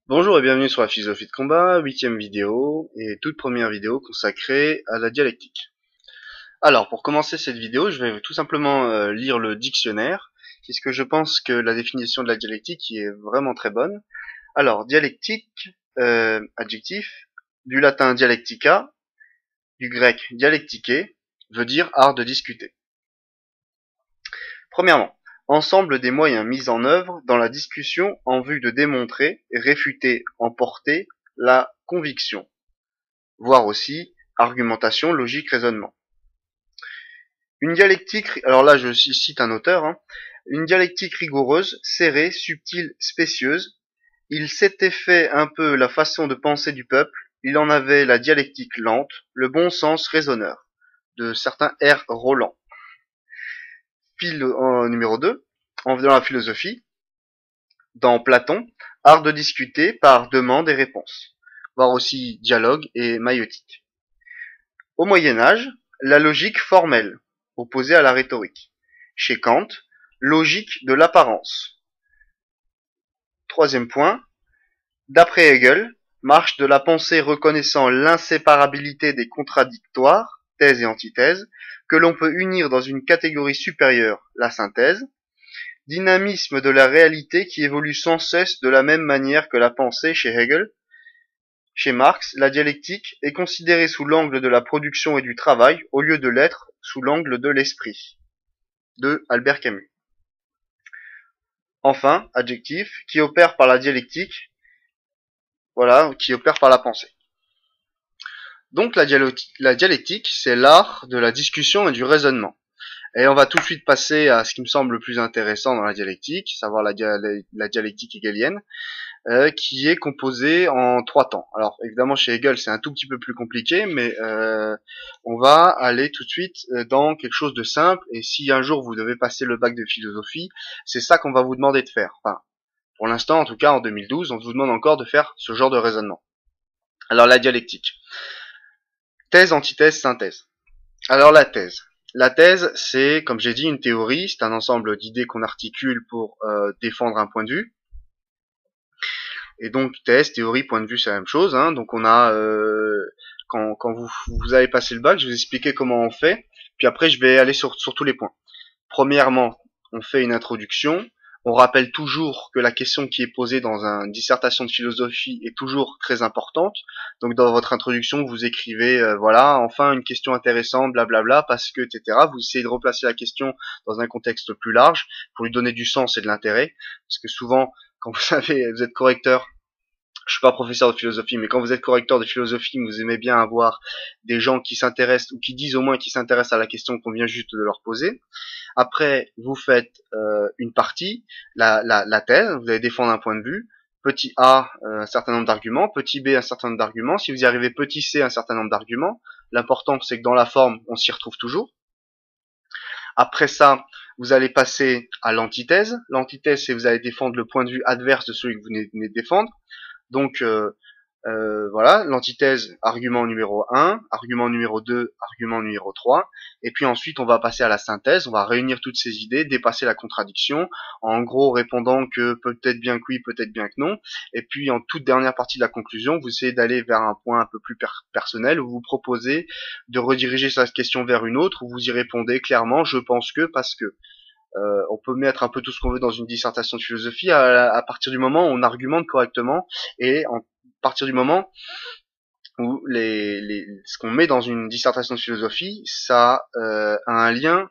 Bonjour et bienvenue sur la philosophie de combat, huitième vidéo et toute première vidéo consacrée à la dialectique. Alors pour commencer cette vidéo, je vais tout simplement lire le dictionnaire, puisque je pense que la définition de la dialectique est vraiment très bonne. Alors dialectique, adjectif, du latin dialectica, du grec dialectike, veut dire art de discuter. Premièrement, ensemble des moyens mis en œuvre dans la discussion en vue de démontrer, réfuter, emporter la conviction, voire aussi argumentation, logique, raisonnement. Une dialectique, alors là je cite un auteur, une dialectique rigoureuse, serrée, subtile, spécieuse. Il s'était fait un peu la façon de penser du peuple, il en avait la dialectique lente, le bon sens raisonneur, de certains R. Roland. Numéro 2, dans la philosophie, dans Platon, art de discuter par demande et réponse, voire aussi dialogue et maïeutique. Au Moyen Âge, la logique formelle, opposée à la rhétorique. Chez Kant, logique de l'apparence. Troisième point, d'après Hegel, marche de la pensée reconnaissant l'inséparabilité des contradictoires, thèse et antithèse, que l'on peut unir dans une catégorie supérieure, la synthèse, dynamisme de la réalité qui évolue sans cesse de la même manière que la pensée chez Hegel. Chez Marx, la dialectique est considérée sous l'angle de la production et du travail au lieu de l'être sous l'angle de l'esprit. De Albert Camus. Enfin, adjectif, qui opère par la dialectique, voilà, qui opère par la pensée. Donc la dialectique, c'est l'art de la discussion et du raisonnement. Et on va tout de suite passer à ce qui me semble le plus intéressant dans la dialectique, savoir la dialectique hegelienne, qui est composée en 3 temps. Alors évidemment chez Hegel c'est un tout petit peu plus compliqué, mais on va aller tout de suite dans quelque chose de simple, et si un jour vous devez passer le bac de philosophie, c'est ça qu'on va vous demander de faire. Enfin, pour l'instant, en tout cas en 2012, on vous demande encore de faire ce genre de raisonnement. Alors la dialectique. Thèse, antithèse, synthèse. Alors la thèse. La thèse, c'est, comme j'ai dit, une théorie, c'est un ensemble d'idées qu'on articule pour défendre un point de vue. Et donc thèse, théorie, point de vue, c'est la même chose. Donc on a, quand vous avez passé le bac, je vais vous expliquer comment on fait. Puis après, je vais aller sur tous les points. Premièrement, on fait une introduction. On rappelle toujours que la question qui est posée dans une dissertation de philosophie est toujours très importante. Donc dans votre introduction, vous écrivez, voilà, enfin une question intéressante, blablabla, parce que, etc. Vous essayez de replacer la question dans un contexte plus large pour lui donner du sens et de l'intérêt. Parce que souvent, quand vous êtes correcteur, je suis pas professeur de philosophie, mais quand vous êtes correcteur de philosophie, vous aimez bien avoir des gens qui s'intéressent, ou qui disent au moins qu'ils s'intéressent à la question qu'on vient juste de leur poser. Après, vous faites une partie, la thèse, vous allez défendre un point de vue. Petit A, un certain nombre d'arguments. Petit B, un certain nombre d'arguments. Si vous y arrivez, petit C, un certain nombre d'arguments. L'important, c'est que dans la forme, on s'y retrouve toujours. Après ça, vous allez passer à l'antithèse. L'antithèse, c'est que vous allez défendre le point de vue adverse de celui que vous venez de défendre. Donc, voilà, l'antithèse, argument numéro 1, argument numéro 2, argument numéro 3, et puis ensuite on va passer à la synthèse, on va réunir toutes ces idées, dépasser la contradiction, en gros répondant que peut-être bien que oui, peut-être bien que non, et puis en toute dernière partie de la conclusion, vous essayez d'aller vers un point un peu plus personnel, où vous proposez de rediriger cette question vers une autre, où vous y répondez clairement, je pense que, parce que. On peut mettre un peu tout ce qu'on veut dans une dissertation de philosophie à partir du moment où on argumente correctement, et à partir du moment où ce qu'on met dans une dissertation de philosophie, ça a un lien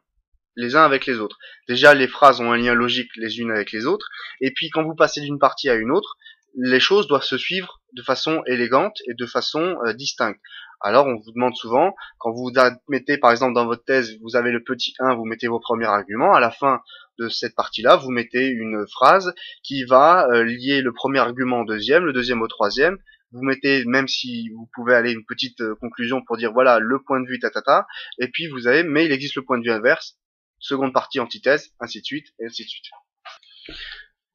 les uns avec les autres. Déjà, les phrases ont un lien logique les unes avec les autres, et puis quand vous passez d'une partie à une autre, les choses doivent se suivre de façon élégante et de façon distincte. Alors, on vous demande souvent, quand vous mettez, par exemple, dans votre thèse, vous avez le petit 1, vous mettez vos premiers arguments, à la fin de cette partie-là, vous mettez une phrase qui va lier le premier argument au deuxième, le deuxième au troisième, vous mettez, même si vous pouvez aller une petite conclusion pour dire, voilà, le point de vue, tatata, et puis vous avez, mais il existe le point de vue inverse, seconde partie antithèse, ainsi de suite, et ainsi de suite.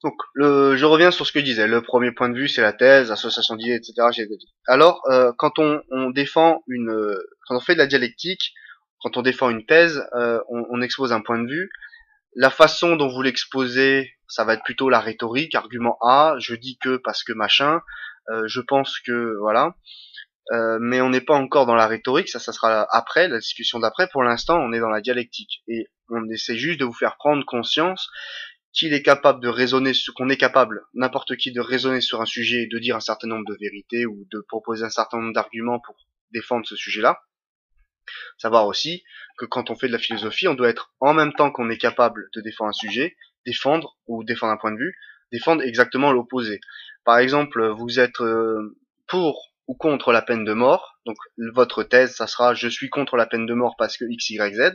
Donc, je reviens sur ce que je disais. Le premier point de vue, c'est la thèse, association d'idées, etc. Alors, quand on défend quand on fait de la dialectique, quand on défend une thèse, on expose un point de vue. La façon dont vous l'exposez ça va être plutôt la rhétorique, argument A, je dis que parce que machin, je pense que voilà. Mais on n'est pas encore dans la rhétorique, ça sera après, la discussion d'après. Pour l'instant, on est dans la dialectique. Et on essaie juste de vous faire prendre conscience qu'il est capable de raisonner, qu'on est capable, n'importe qui, de raisonner sur un sujet et de dire un certain nombre de vérités ou de proposer un certain nombre d'arguments pour défendre ce sujet-là. Savoir aussi que quand on fait de la philosophie, on doit être, en même temps qu'on est capable de défendre un sujet, défendre ou défendre un point de vue, défendre exactement l'opposé. Par exemple, vous êtes pour ou contre la peine de mort, donc votre thèse, ça sera je suis contre la peine de mort parce que X, Y, Z,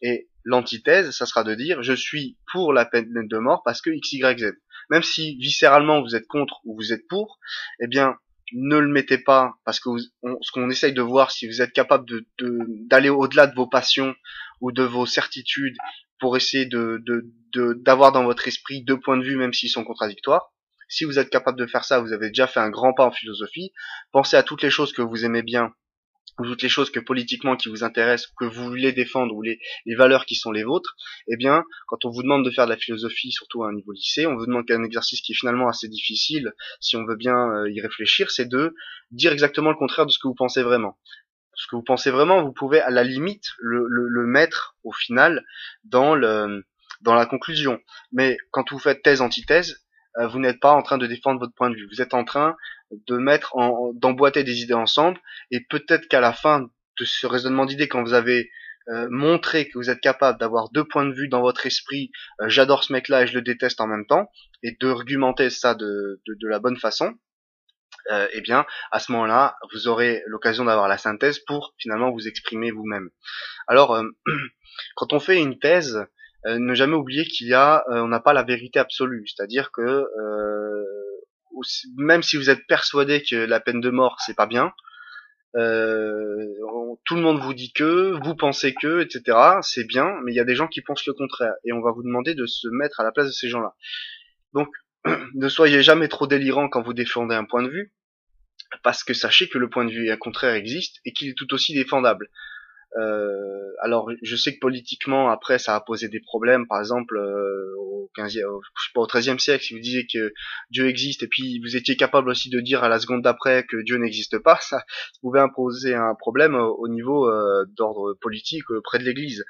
et l'antithèse, ça sera de dire je suis pour la peine de mort parce que X, Y, Z. Même si viscéralement vous êtes contre ou vous êtes pour, eh bien ne le mettez pas, parce que ce qu'on essaye de voir, si vous êtes capable d'aller au-delà de vos passions ou de vos certitudes pour essayer d'avoir dans votre esprit deux points de vue même s'ils sont contradictoires. Si vous êtes capable de faire ça, vous avez déjà fait un grand pas en philosophie. Pensez à toutes les choses que vous aimez bien, ou toutes les choses que politiquement qui vous intéressent, que vous voulez défendre, ou les valeurs qui sont les vôtres. Eh bien, quand on vous demande de faire de la philosophie, surtout à un niveau lycée, on vous demande un exercice qui est finalement assez difficile, si on veut bien y réfléchir, c'est de dire exactement le contraire de ce que vous pensez vraiment. Ce que vous pensez vraiment, vous pouvez à la limite le mettre au final dans la conclusion. Mais quand vous faites thèse-antithèse, vous n'êtes pas en train de défendre votre point de vue. Vous êtes en train de d'emboîter des idées ensemble, et peut-être qu'à la fin de ce raisonnement d'idées, quand vous avez montré que vous êtes capable d'avoir deux points de vue dans votre esprit, j'adore ce mec-là et je le déteste en même temps, et d'argumenter ça de la bonne façon, eh bien, à ce moment-là, vous aurez l'occasion d'avoir la synthèse pour finalement vous exprimer vous-même. Alors, quand on fait une thèse, ne jamais oublier on n'a pas la vérité absolue, c'est-à-dire que même si vous êtes persuadé que la peine de mort c'est pas bien, tout le monde vous dit que, vous pensez que, etc. C'est bien, mais il y a des gens qui pensent le contraire, et on va vous demander de se mettre à la place de ces gens-là. Donc, ne soyez jamais trop délirant quand vous défendez un point de vue, parce que sachez que le point de vue contraire existe et qu'il est tout aussi défendable. Alors, je sais que politiquement, après, ça a posé des problèmes. Par exemple, au 15e, je sais pas, au 13e siècle, si vous disiez que Dieu existe et puis vous étiez capable aussi de dire à la seconde d'après que Dieu n'existe pas, ça pouvait imposer un problème au niveau d'ordre politique auprès de l'Église.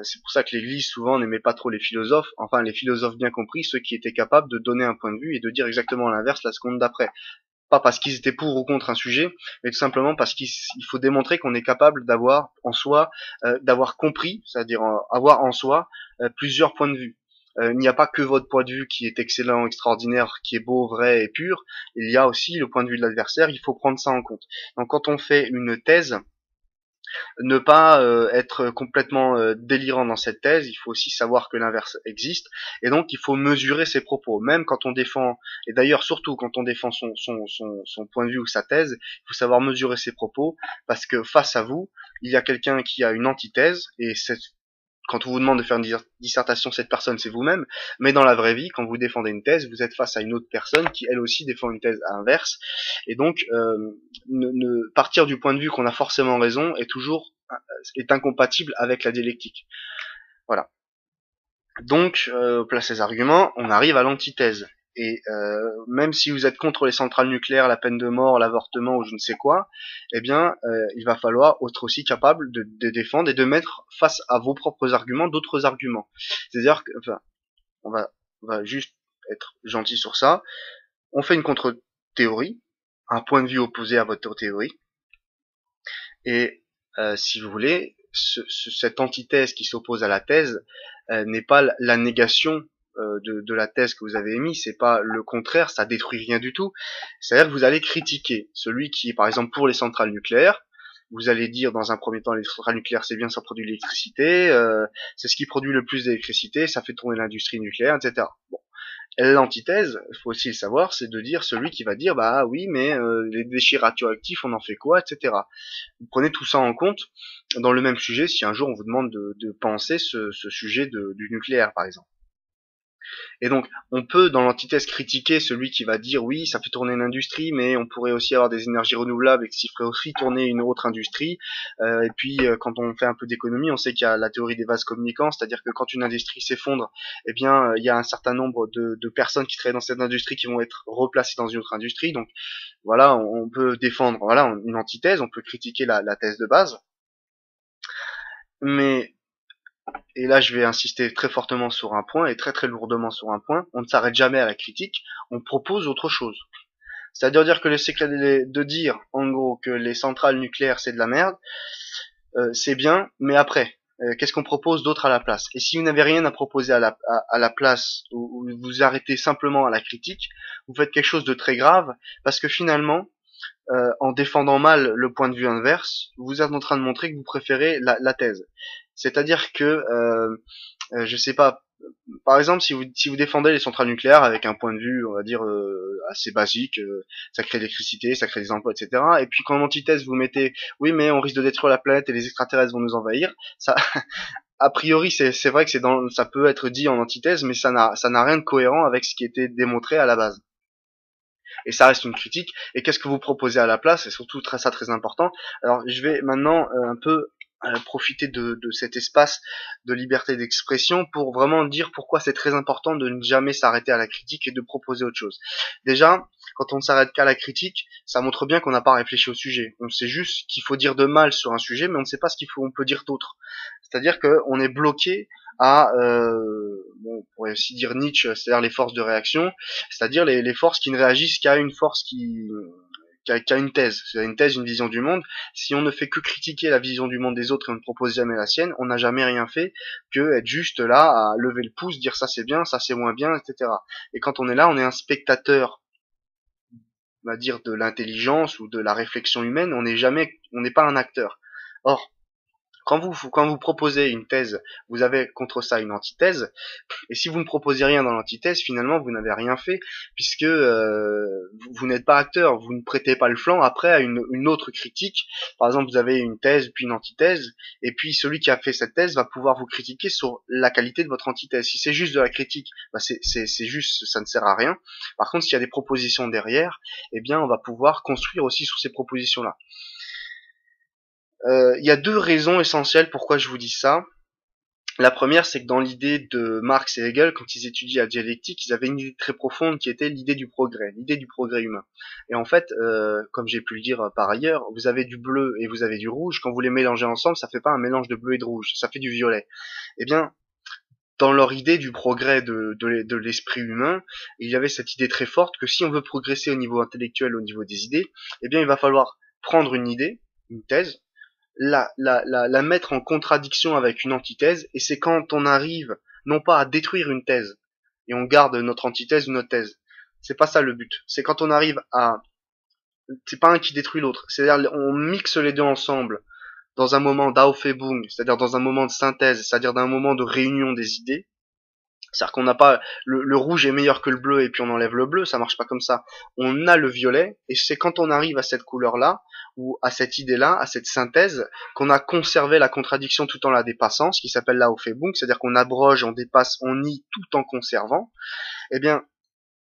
C'est pour ça que l'Église souvent n'aimait pas trop les philosophes, enfin les philosophes bien compris, ceux qui étaient capables de donner un point de vue et de dire exactement l'inverse la seconde d'après. Pas parce qu'ils étaient pour ou contre un sujet, mais tout simplement parce qu'il faut démontrer qu'on est capable d'avoir en soi, d'avoir compris, c'est-à-dire avoir en soi plusieurs points de vue. Il n'y a pas que votre point de vue qui est excellent, extraordinaire, qui est beau, vrai et pur. Il y a aussi le point de vue de l'adversaire. Il faut prendre ça en compte. Donc, quand on fait une thèse, ne pas être complètement délirant dans cette thèse, il faut aussi savoir que l'inverse existe, et donc il faut mesurer ses propos, même quand on défend, et d'ailleurs surtout quand on défend son point de vue ou sa thèse, il faut savoir mesurer ses propos, parce que face à vous, il y a quelqu'un qui a une antithèse, et quand on vous demande de faire une dissertation, cette personne, c'est vous-même. Mais dans la vraie vie, quand vous défendez une thèse, vous êtes face à une autre personne qui, elle aussi, défend une thèse inverse. Et donc, partir du point de vue qu'on a forcément raison est incompatible avec la dialectique. Voilà. Donc, place ces arguments, on arrive à l'antithèse. Et même si vous êtes contre les centrales nucléaires, la peine de mort, l'avortement ou je ne sais quoi, eh bien, il va falloir être aussi capable de défendre et de mettre face à vos propres arguments d'autres arguments. C'est-à-dire que, enfin, on va juste être gentil sur ça. On fait une contre-théorie, un point de vue opposé à votre théorie, et si vous voulez, cette antithèse qui s'oppose à la thèse n'est pas la négation de la thèse que vous avez émise, c'est pas le contraire, ça détruit rien du tout. C'est-à-dire que vous allez critiquer celui qui est par exemple pour les centrales nucléaires. Vous allez dire dans un premier temps les centrales nucléaires c'est bien, ça produit de l'électricité, c'est ce qui produit le plus d'électricité, ça fait tourner l'industrie nucléaire, etc. Bon. L'antithèse, il faut aussi le savoir, c'est de dire celui qui va dire bah oui mais les déchets radioactifs on en fait quoi, etc. Vous prenez tout ça en compte dans le même sujet si un jour on vous demande de penser ce sujet du nucléaire par exemple. Et donc, on peut, dans l'antithèse, critiquer celui qui va dire oui, ça fait tourner une industrie, mais on pourrait aussi avoir des énergies renouvelables et que s'y ferait aussi tourner une autre industrie. Et puis, quand on fait un peu d'économie, on sait qu'il y a la théorie des vases communicants, c'est-à-dire que quand une industrie s'effondre, eh bien, il y a un certain nombre de personnes qui travaillent dans cette industrie qui vont être replacées dans une autre industrie. Donc, voilà, on peut défendre, voilà, une antithèse, on peut critiquer la thèse de base, mais et là je vais insister très fortement sur un point et très très lourdement sur un point, on ne s'arrête jamais à la critique, on propose autre chose. C'est-à-dire dire que de dire en gros que les centrales nucléaires c'est de la merde, c'est bien, mais après, qu'est-ce qu'on propose d'autre à la place? Et si vous n'avez rien à proposer à la place, ou vous arrêtez simplement à la critique, vous faites quelque chose de très grave, parce que finalement, en défendant mal le point de vue inverse, vous êtes en train de montrer que vous préférez la thèse. C'est-à-dire que, je sais pas, par exemple, si vous défendez les centrales nucléaires avec un point de vue, on va dire, assez basique, ça crée de l'électricité, ça crée des emplois, etc. Et puis quand en antithèse vous mettez, oui, mais on risque de détruire la planète et les extraterrestres vont nous envahir, ça, a priori, c'est vrai que ça peut être dit en antithèse, mais ça n'a rien de cohérent avec ce qui était démontré à la base. Et ça reste une critique. Et qu'est-ce que vous proposez à la place? C'est surtout ça très important. Alors, je vais maintenant un peu profiter de cet espace de liberté d'expression pour vraiment dire pourquoi c'est très important de ne jamais s'arrêter à la critique et de proposer autre chose. Déjà, quand on ne s'arrête qu'à la critique, ça montre bien qu'on n'a pas réfléchi au sujet. On sait juste qu'il faut dire de mal sur un sujet, mais on ne sait pas ce on peut dire d'autre. C'est-à-dire qu'on est bloqué à, bon, on pourrait aussi dire Nietzsche, c'est-à-dire les forces de réaction, c'est-à-dire les forces qui ne réagissent qu'à une force qui a une thèse. C'est une thèse, une vision du monde. Si on ne fait que critiquer la vision du monde des autres et on ne propose jamais la sienne, on n'a jamais rien fait que être juste là à lever le pouce, dire ça c'est bien, ça c'est moins bien, etc. Et quand on est là, on est un spectateur, on va dire, de l'intelligence ou de la réflexion humaine, on n'est pas un acteur. Or, quand vous proposez une thèse, vous avez contre ça une antithèse, et si vous ne proposez rien dans l'antithèse, finalement, vous n'avez rien fait, puisque vous n'êtes pas acteur, vous ne prêtez pas le flanc après à une autre critique. Par exemple, vous avez une thèse, puis une antithèse, et puis celui qui a fait cette thèse va pouvoir vous critiquer sur la qualité de votre antithèse. Si c'est juste de la critique, bah c'est juste, ça ne sert à rien. Par contre, s'il y a des propositions derrière, eh bien, on va pouvoir construire aussi sur ces propositions-là. Il y a deux raisons essentielles pourquoi je vous dis ça. La première, c'est que dans l'idée de Marx et Hegel, quand ils étudient la dialectique, ils avaient une idée très profonde qui était l'idée du progrès humain. Et en fait, comme j'ai pu le dire par ailleurs, vous avez du bleu et vous avez du rouge. Quand vous les mélangez ensemble, ça fait pas un mélange de bleu et de rouge, ça fait du violet. Eh bien, dans leur idée du progrès de l'esprit humain, il y avait cette idée très forte que si on veut progresser au niveau intellectuel, au niveau des idées, eh bien, il va falloir prendre une idée, une thèse, la mettre en contradiction avec une antithèse, et c'est quand on arrive non pas à détruire une thèse et on garde notre antithèse ou notre thèse, c'est pas ça le but, c'est quand on arrive à, c'est pas un qui détruit l'autre, c'est-à-dire on mixe les deux ensemble dans un moment d'Aufhebung, c'est-à-dire dans un moment de synthèse, c'est-à-dire d'un moment de réunion des idées. C'est-à-dire qu'on n'a pas le rouge est meilleur que le bleu et puis on enlève le bleu, ça marche pas comme ça. On a le violet et c'est quand on arrive à cette couleur-là ou à cette idée-là, à cette synthèse, qu'on a conservé la contradiction tout en la dépassant, ce qui s'appelle là Aufhebung, c'est-à-dire qu'on abroge, on dépasse, on nie tout en conservant. Eh bien,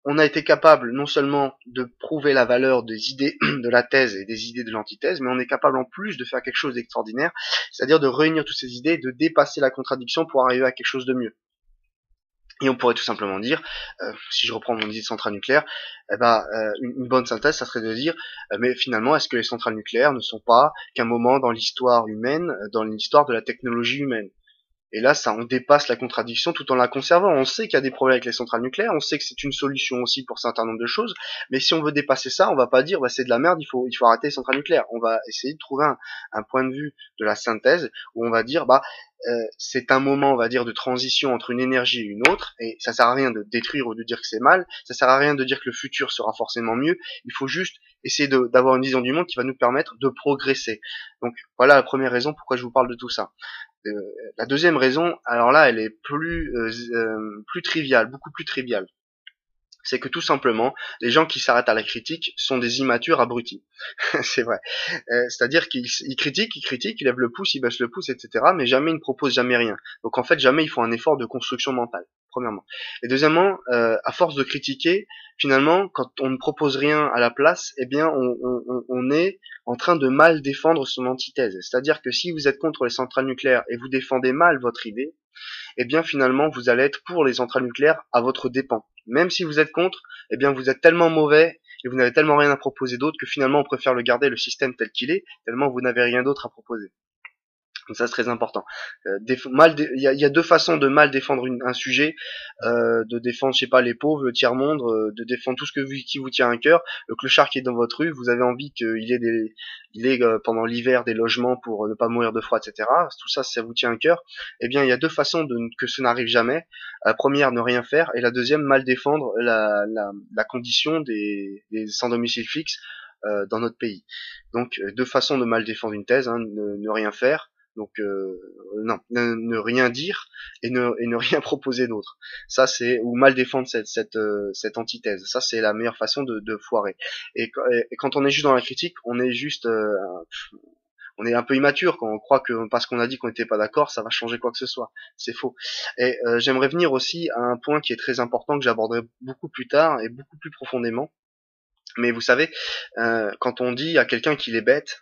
on a été capable non seulement de prouver la valeur des idées de la thèse et des idées de l'antithèse, mais on est capable en plus de faire quelque chose d'extraordinaire, c'est-à-dire de réunir toutes ces idées, de dépasser la contradiction pour arriver à quelque chose de mieux. Et on pourrait tout simplement dire, si je reprends mon idée de centrale nucléaire, une bonne synthèse, ça serait de dire, mais finalement, est-ce que les centrales nucléaires ne sont pas qu'un moment dans l'histoire humaine, dans l'histoire de la technologie humaine? Et là, ça, on dépasse la contradiction tout en la conservant. On sait qu'il y a des problèmes avec les centrales nucléaires, on sait que c'est une solution aussi pour un certain nombre de choses, mais si on veut dépasser ça, on va pas dire, c'est de la merde, il faut arrêter les centrales nucléaires. On va essayer de trouver un point de vue de la synthèse où on va dire, c'est un moment, on va dire, de transition entre une énergie et une autre, et ça sert à rien de détruire ou de dire que c'est mal, ça sert à rien de dire que le futur sera forcément mieux, il faut juste essayer d'avoir une vision du monde qui va nous permettre de progresser. Donc voilà la première raison pourquoi je vous parle de tout ça. La deuxième raison, alors là, elle est plus triviale, beaucoup plus triviale. c'est que tout simplement, les gens qui s'arrêtent à la critique sont des immatures abrutis. C'est vrai. C'est-à-dire qu'ils critiquent, ils lèvent le pouce, ils baissent le pouce, etc. Mais jamais ils ne proposent jamais rien. Donc en fait, jamais ils font un effort de construction mentale, premièrement. Et deuxièmement, à force de critiquer, finalement, quand on ne propose rien à la place, eh bien, on est en train de mal défendre son antithèse. C'est-à-dire que si vous êtes contre les centrales nucléaires et vous défendez mal votre idée, eh bien finalement vous allez être pour les centrales nucléaires à votre dépens. Même si vous êtes contre, eh bien vous êtes tellement mauvais et vous n'avez tellement rien à proposer d'autre que finalement on préfère le garder le système tel qu'il est, tellement vous n'avez rien d'autre à proposer. Donc ça c'est très important. Il y a deux façons de mal défendre un sujet, de défendre, je sais pas, les pauvres, le tiers monde, de défendre tout ce qui vous tient à cœur. Le clochard qui est dans votre rue, vous avez envie il ait pendant l'hiver des logements pour ne pas mourir de froid, etc. Tout ça, ça vous tient à cœur. Eh bien, il y a deux façons que ce n'arrive jamais. La première, ne rien faire, et la deuxième, mal défendre la condition des sans domicile fixe dans notre pays. Donc, deux façons de mal défendre une thèse, hein, ne rien faire. Donc non, ne rien dire et ne rien proposer d'autre. Ça c'est ou mal défendre cette antithèse. Ça c'est la meilleure façon de foirer. Et quand on est juste dans la critique, on est juste on est un peu immature quand on croit que parce qu'on a dit qu'on n'était pas d'accord, ça va changer quoi que ce soit. C'est faux. Et j'aimerais venir aussi à un point qui est très important que j'aborderai beaucoup plus tard et beaucoup plus profondément. Mais vous savez, quand on dit à quelqu'un qu'il est bête,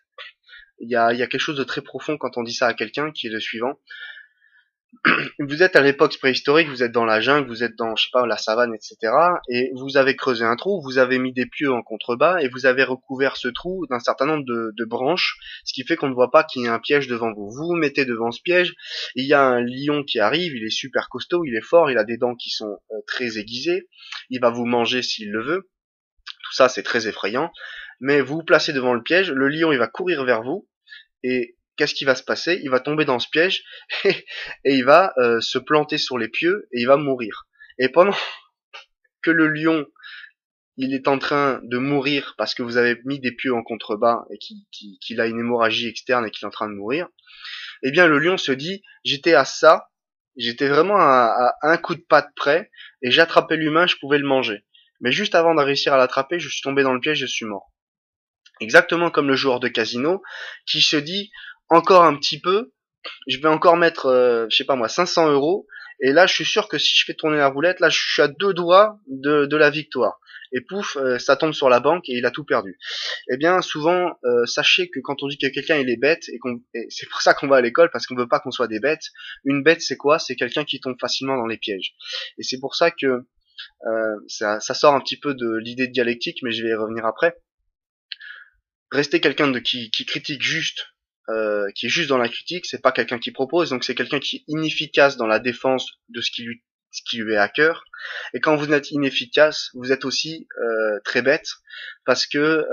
il y a quelque chose de très profond quand on dit ça à quelqu'un qui est le suivant. Vous êtes à l'époque préhistorique, vous êtes dans la jungle, vous êtes dans, je sais pas, la savane, etc. Et vous avez creusé un trou, vous avez mis des pieux en contrebas et vous avez recouvert ce trou d'un certain nombre de branches, ce qui fait qu'on ne voit pas qu'il y a un piège devant vous. Vous vous mettez devant ce piège, il y a un lion qui arrive, il est super costaud, il est fort, il a des dents qui sont très aiguisées, il va vous manger s'il le veut. Tout ça, c'est très effrayant. Mais vous vous placez devant le piège, le lion, il va courir vers vous, et qu'est-ce qui va se passer? Il va tomber dans ce piège et il va se planter sur les pieux et il va mourir. Et pendant que le lion il est en train de mourir parce que vous avez mis des pieux en contrebas et qu'il a une hémorragie externe et qu'il est en train de mourir, eh bien le lion se dit j'étais à ça, j'étais vraiment à un coup de patte près et j'attrapais l'humain, je pouvais le manger. Mais juste avant de réussir à l'attraper, je suis tombé dans le piège, je suis mort. Exactement comme le joueur de casino qui se dit encore un petit peu, je vais encore mettre, je sais pas moi, 500 euros, et là je suis sûr que si je fais tourner la roulette, là je suis à deux doigts de la victoire. Et pouf, ça tombe sur la banque et il a tout perdu. Eh bien, souvent, sachez que quand on dit que quelqu'un il est bête, et c'est pour ça qu'on va à l'école, parce qu'on veut pas qu'on soit des bêtes, une bête c'est quoi? C'est quelqu'un qui tombe facilement dans les pièges. Et c'est pour ça que ça sort un petit peu de l'idée de dialectique, mais je vais y revenir après. Rester quelqu'un qui critique juste, qui est juste dans la critique, c'est pas quelqu'un qui propose, donc c'est quelqu'un qui est inefficace dans la défense de ce qui lui est à cœur. Et quand vous êtes inefficace, vous êtes aussi très bête, parce que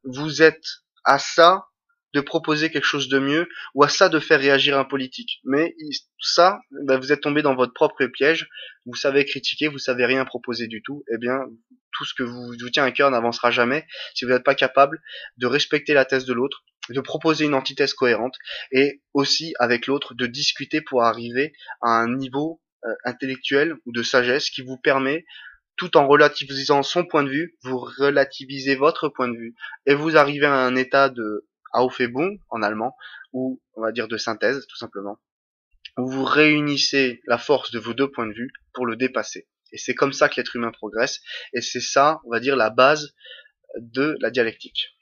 vous êtes à ça de proposer quelque chose de mieux, ou à ça de faire réagir un politique. Mais ça, ben, vous êtes tombé dans votre propre piège, vous savez critiquer, vous savez rien proposer du tout, eh bien, tout ce que vous tient à cœur n'avancera jamais si vous n'êtes pas capable de respecter la thèse de l'autre, de proposer une antithèse cohérente, et aussi avec l'autre de discuter pour arriver à un niveau intellectuel ou de sagesse qui vous permet, tout en relativisant son point de vue, vous relativisez votre point de vue et vous arrivez à un état de Aufhebung en allemand, ou on va dire de synthèse tout simplement, où vous réunissez la force de vos deux points de vue pour le dépasser. Et c'est comme ça que l'être humain progresse, et c'est ça, on va dire, la base de la dialectique.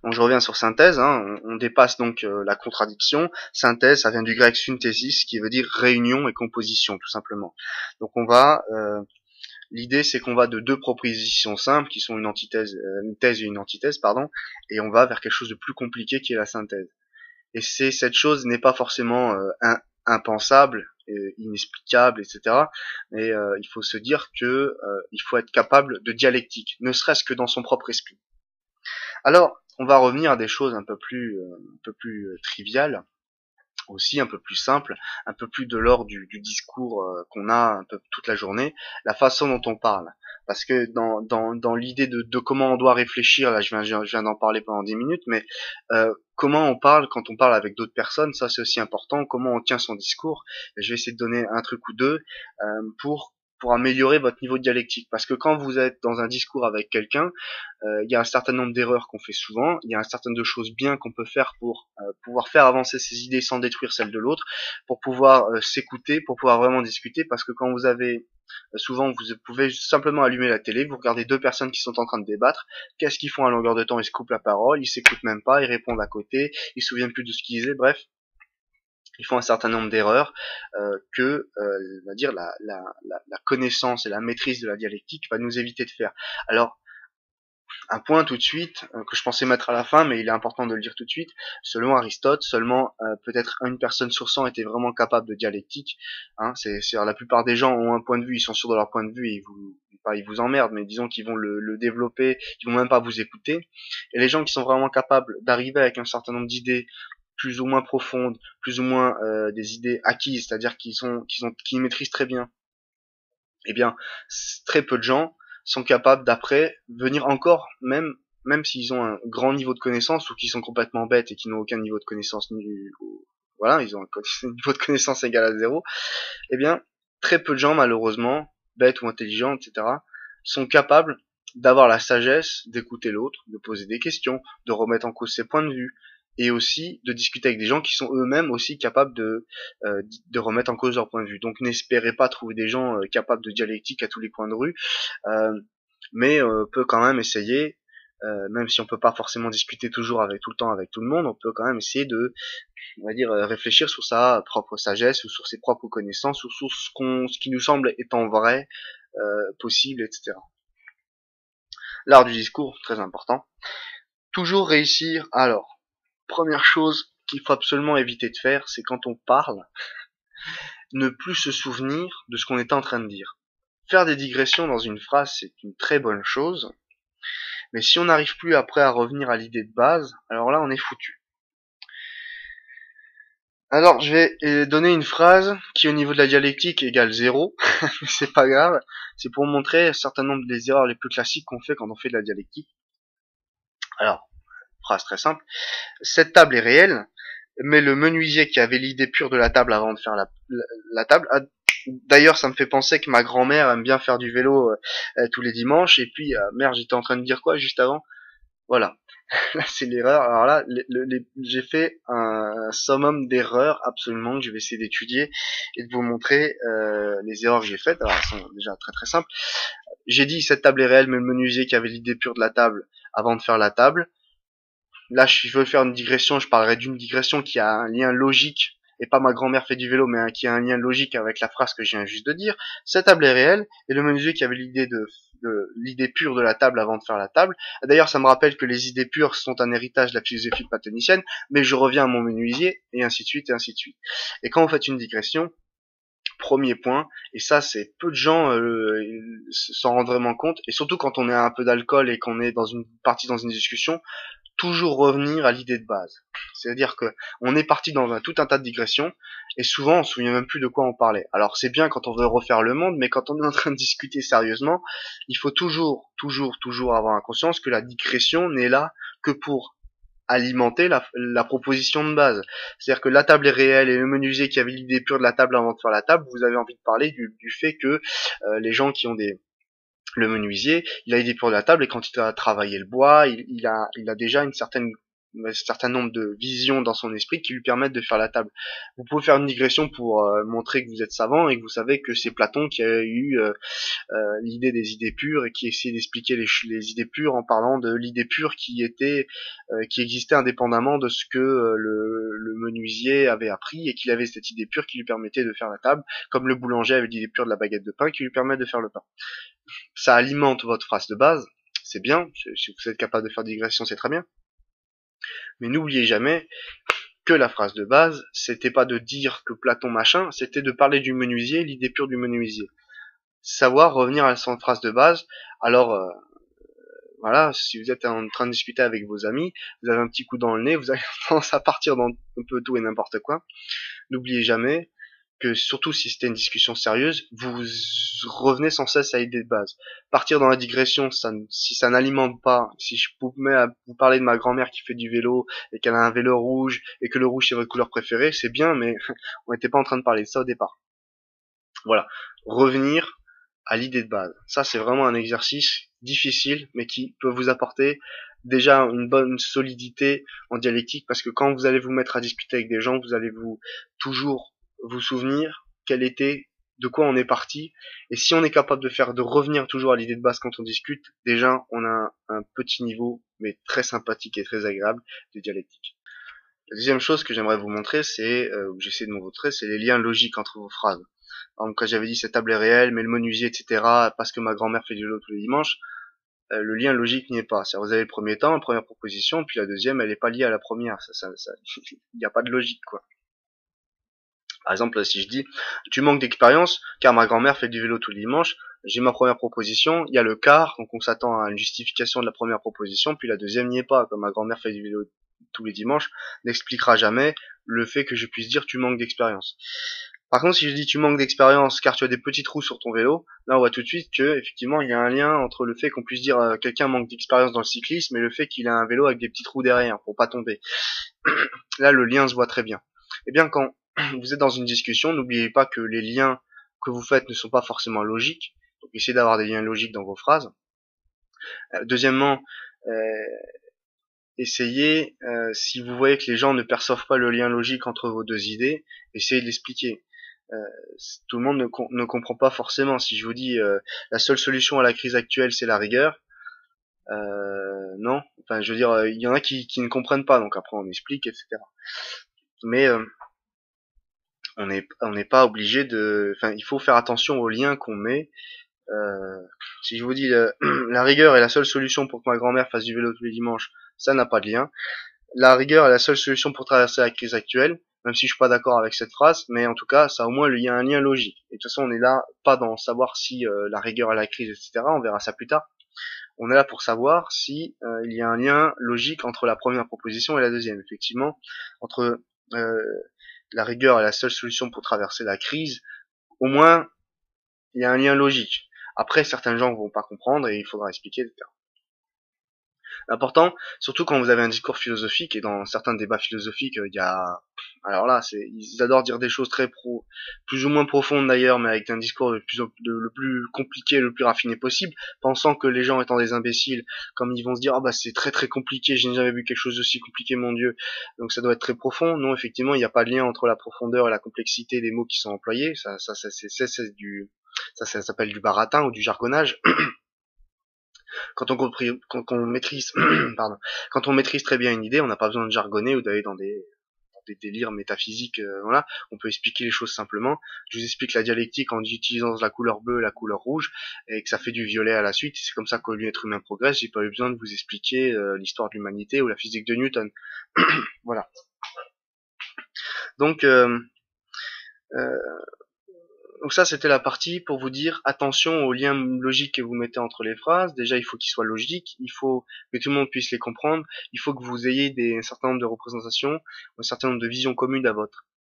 Donc je reviens sur synthèse, hein, on dépasse donc la contradiction. Synthèse, ça vient du grec synthesis, qui veut dire réunion et composition, tout simplement. Donc l'idée c'est qu'on va de deux propositions simples, qui sont une thèse et une antithèse, pardon, et on va vers quelque chose de plus compliqué qui est la synthèse. Et cette chose n'est pas forcément impensable, inexplicable, etc. Mais il faut se dire que il faut être capable de dialectique, ne serait-ce que dans son propre esprit. Alors, on va revenir à des choses un peu plus triviales, aussi un peu plus simples, un peu plus de l'ordre du discours qu'on a un peu toute la journée, la façon dont on parle. Parce que dans l'idée de comment on doit réfléchir, là je viens d'en parler pendant 10 minutes, mais comment on parle quand on parle avec d'autres personnes, ça c'est aussi important, comment on tient son discours. Je vais essayer de donner un truc ou deux pour pour améliorer votre niveau de dialectique. Parce que quand vous êtes dans un discours avec quelqu'un, il y a un certain nombre d'erreurs qu'on fait souvent, il y a un certain nombre de choses bien qu'on peut faire pour pouvoir faire avancer ses idées sans détruire celles de l'autre, pour pouvoir s'écouter, pour pouvoir vraiment discuter, parce que quand vous avez souvent vous pouvez simplement allumer la télé, vous regardez deux personnes qui sont en train de débattre, qu'est-ce qu'ils font à longueur de temps? Ils se coupent la parole, ils s'écoutent même pas, ils répondent à côté, ils se souviennent plus de ce qu'ils disaient, bref, ils font un certain nombre d'erreurs que on va dire la connaissance et la maîtrise de la dialectique va nous éviter de faire. Alors un point tout de suite que je pensais mettre à la fin, mais il est important de le dire tout de suite. Selon Aristote, seulement peut-être une personne sur 100 était vraiment capable de dialectique. Hein, la plupart des gens ont un point de vue, ils sont sûrs de leur point de vue et ils vous emmerdent, mais disons qu'ils vont le développer, ils vont même pas vous écouter. Et les gens qui sont vraiment capables d'arriver avec un certain nombre d'idées plus ou moins profondes, plus ou moins des idées acquises, c'est-à-dire qu'ils maîtrisent très bien, eh bien, très peu de gens sont capables d'après venir encore, même s'ils ont un grand niveau de connaissance ou qu'ils sont complètement bêtes et qui n'ont aucun niveau de connaissance voilà, ils ont un niveau de connaissance égal à zéro, eh bien, très peu de gens, malheureusement, bêtes ou intelligents, etc., sont capables d'avoir la sagesse d'écouter l'autre, de poser des questions, de remettre en cause ses points de vue, et aussi de discuter avec des gens qui sont eux-mêmes aussi capables de remettre en cause leur point de vue. Donc n'espérez pas trouver des gens capables de dialectique à tous les coins de rue, euh, mais on peut quand même essayer, même si on peut pas forcément discuter toujours tout le temps avec tout le monde, on peut quand même essayer de, on va dire, réfléchir sur sa propre sagesse ou sur ses propres connaissances ou sur ce qui nous semble étant vrai, possible, etc. L'art du discours, très important. Toujours réussir. Alors, première chose qu'il faut absolument éviter de faire, c'est quand on parle, ne plus se souvenir de ce qu'on est en train de dire. Faire des digressions dans une phrase, c'est une très bonne chose, mais si on n'arrive plus après à revenir à l'idée de base, alors là on est foutu. Alors je vais donner une phrase qui au niveau de la dialectique égale 0, mais c'est pas grave, c'est pour montrer un certain nombre des erreurs les plus classiques qu'on fait quand on fait de la dialectique. Alors, phrase très simple, cette table est réelle, mais le menuisier qui avait l'idée pure de la table avant de faire la table d'ailleurs, ça me fait penser que ma grand-mère aime bien faire du vélo tous les dimanches. Et puis, merde, j'étais en train de dire quoi juste avant? Voilà, là c'est l'erreur. Alors là, j'ai fait un summum d'erreurs absolument que je vais essayer d'étudier et de vous montrer les erreurs que j'ai faites. Alors elles sont déjà très très simples. J'ai dit cette table est réelle, mais le menuisier qui avait l'idée pure de la table avant de faire la table. Là, je veux faire une digression. Je parlerai d'une digression qui a un lien logique et pas ma grand-mère fait du vélo, mais qui a un lien logique avec la phrase que je viens juste de dire. Cette table est réelle, et le menuisier qui avait l'idée pure de la table avant de faire la table. D'ailleurs, ça me rappelle que les idées pures sont un héritage de la philosophie platonicienne, mais je reviens à mon menuisier, et ainsi de suite, et ainsi de suite. Et quand vous faites une digression, premier point, et ça c'est peu de gens s'en rendent vraiment compte, et surtout quand on est un peu d'alcool et qu'on est dans une discussion, toujours revenir à l'idée de base. C'est-à-dire que on est parti dans tout un tas de digressions et souvent on se souvient même plus de quoi on parlait. Alors c'est bien quand on veut refaire le monde, mais quand on est en train de discuter sérieusement, il faut toujours avoir conscience que la digression n'est là que pour alimenter la proposition de base. C'est-à-dire que la table est réelle et le menuisier qui avait l'idée pure de la table avant de faire la table, vous avez envie de parler du fait que les gens qui ont le menuisier, il a l'idée pour la table et quand il a travaillé le bois, il a déjà un certain nombre de visions dans son esprit qui lui permettent de faire la table. Vous pouvez faire une digression pour montrer que vous êtes savant et que vous savez que c'est Platon qui a eu l'idée des idées pures et qui essayait d'expliquer les idées pures en parlant de l'idée pure qui existait indépendamment de ce que le menuisier avait appris et qu'il avait cette idée pure qui lui permettait de faire la table, comme le boulanger avait l'idée pure de la baguette de pain qui lui permet de faire le pain. Ça alimente votre phrase de base, c'est bien, si vous êtes capable de faire des digressions, c'est très bien. Mais n'oubliez jamais que la phrase de base, c'était pas de dire que Platon machin, c'était de parler du menuisier, l'idée pure du menuisier. Savoir revenir à son phrase de base. Alors, voilà, si vous êtes en train de discuter avec vos amis, vous avez un petit coup dans le nez, vous avez tendance à partir dans un peu tout et n'importe quoi. N'oubliez jamais que surtout si c'était une discussion sérieuse, vous revenez sans cesse à l'idée de base. Partir dans la digression, si ça n'alimente pas, si je vous mets à vous parler de ma grand-mère qui fait du vélo et qu'elle a un vélo rouge et que le rouge c'est votre couleur préférée, c'est bien, mais on n'était pas en train de parler de ça au départ. Voilà, revenir à l'idée de base. Ça, c'est vraiment un exercice difficile, mais qui peut vous apporter déjà une bonne solidité en dialectique, parce que quand vous allez vous mettre à discuter avec des gens, vous allez toujours vous souvenir de quoi on est parti, et si on est capable de revenir toujours à l'idée de base quand on discute, déjà on a un petit niveau, mais très sympathique et très agréable de dialectique. La deuxième chose que j'aimerais vous montrer, ou j'essaie de vous montrer, c'est les liens logiques entre vos phrases. Donc, quand j'avais dit cette table est réelle, mais le menuisier, etc., parce que ma grand-mère fait du vélo tous les dimanches, le lien logique n'y est pas. C'est-à-dire, vous avez le premier temps, la première proposition, puis la deuxième, elle n'est pas liée à la première. Il n'y a pas de logique, quoi. Par exemple, si je dis, tu manques d'expérience, car ma grand-mère fait du vélo tous les dimanches, j'ai ma première proposition, il y a le car, donc on s'attend à une justification de la première proposition, puis la deuxième n'y est pas, comme ma grand-mère fait du vélo tous les dimanches, n'expliquera jamais le fait que je puisse dire tu manques d'expérience. Par contre, si je dis tu manques d'expérience car tu as des petits trous sur ton vélo, là on voit tout de suite que effectivement il y a un lien entre le fait qu'on puisse dire quelqu'un manque d'expérience dans le cyclisme et le fait qu'il a un vélo avec des petits trous derrière pour pas tomber. Là le lien se voit très bien. Eh bien quand vous êtes dans une discussion, n'oubliez pas que les liens que vous faites ne sont pas forcément logiques. Donc essayez d'avoir des liens logiques dans vos phrases. Deuxièmement, essayez, si vous voyez que les gens ne perçoivent pas le lien logique entre vos deux idées, essayez de l'expliquer. Tout le monde ne comprend pas forcément. Si je vous dis la seule solution à la crise actuelle c'est la rigueur, non. Enfin, je veux dire, il y en a qui ne comprennent pas, donc après on explique, etc. Mais on n'est pas obligé de. Enfin, il faut faire attention aux liens qu'on met. Si je vous dis la rigueur est la seule solution pour que ma grand-mère fasse du vélo tous les dimanches, ça n'a pas de lien. La rigueur est la seule solution pour traverser la crise actuelle, même si je suis pas d'accord avec cette phrase, mais en tout cas, ça au moins il y a un lien logique. Et de toute façon, on est là pas dans savoir si la rigueur est la crise, etc. On verra ça plus tard. On est là pour savoir si il y a un lien logique entre la première proposition et la deuxième. Effectivement, entre euh, la rigueur est la seule solution pour traverser la crise, au moins il y a un lien logique. Après, certains gens vont pas comprendre et il faudra expliquer, etc. Important, surtout quand vous avez un discours philosophique, et dans certains débats philosophiques, il y a, alors là, ils adorent dire des choses plus ou moins profondes d'ailleurs, mais avec un discours le plus compliqué, le plus raffiné possible, pensant que les gens étant des imbéciles, comme ils vont se dire, ah bah c'est très très compliqué, je n'ai jamais vu quelque chose d'aussi compliqué, mon Dieu, donc ça doit être très profond. Non, effectivement, il n'y a pas de lien entre la profondeur et la complexité des mots qui sont employés, ça s'appelle du baratin ou du jargonnage. Quand on maîtrise, pardon, quand on maîtrise très bien une idée, on n'a pas besoin de jargonner ou d'aller dans des délires métaphysiques. Voilà, on peut expliquer les choses simplement. Je vous explique la dialectique en utilisant la couleur bleue, et la couleur rouge, et que ça fait du violet à la suite. C'est comme ça que l'être humain progresse. J'ai pas eu besoin de vous expliquer l'histoire de l'humanité ou la physique de Newton. Voilà. Donc euh, Donc ça, c'était la partie pour vous dire attention aux liens logiques que vous mettez entre les phrases. Déjà, il faut qu'ils soient logiques, il faut que tout le monde puisse les comprendre, il faut que vous ayez un certain nombre de représentations, un certain nombre de visions communes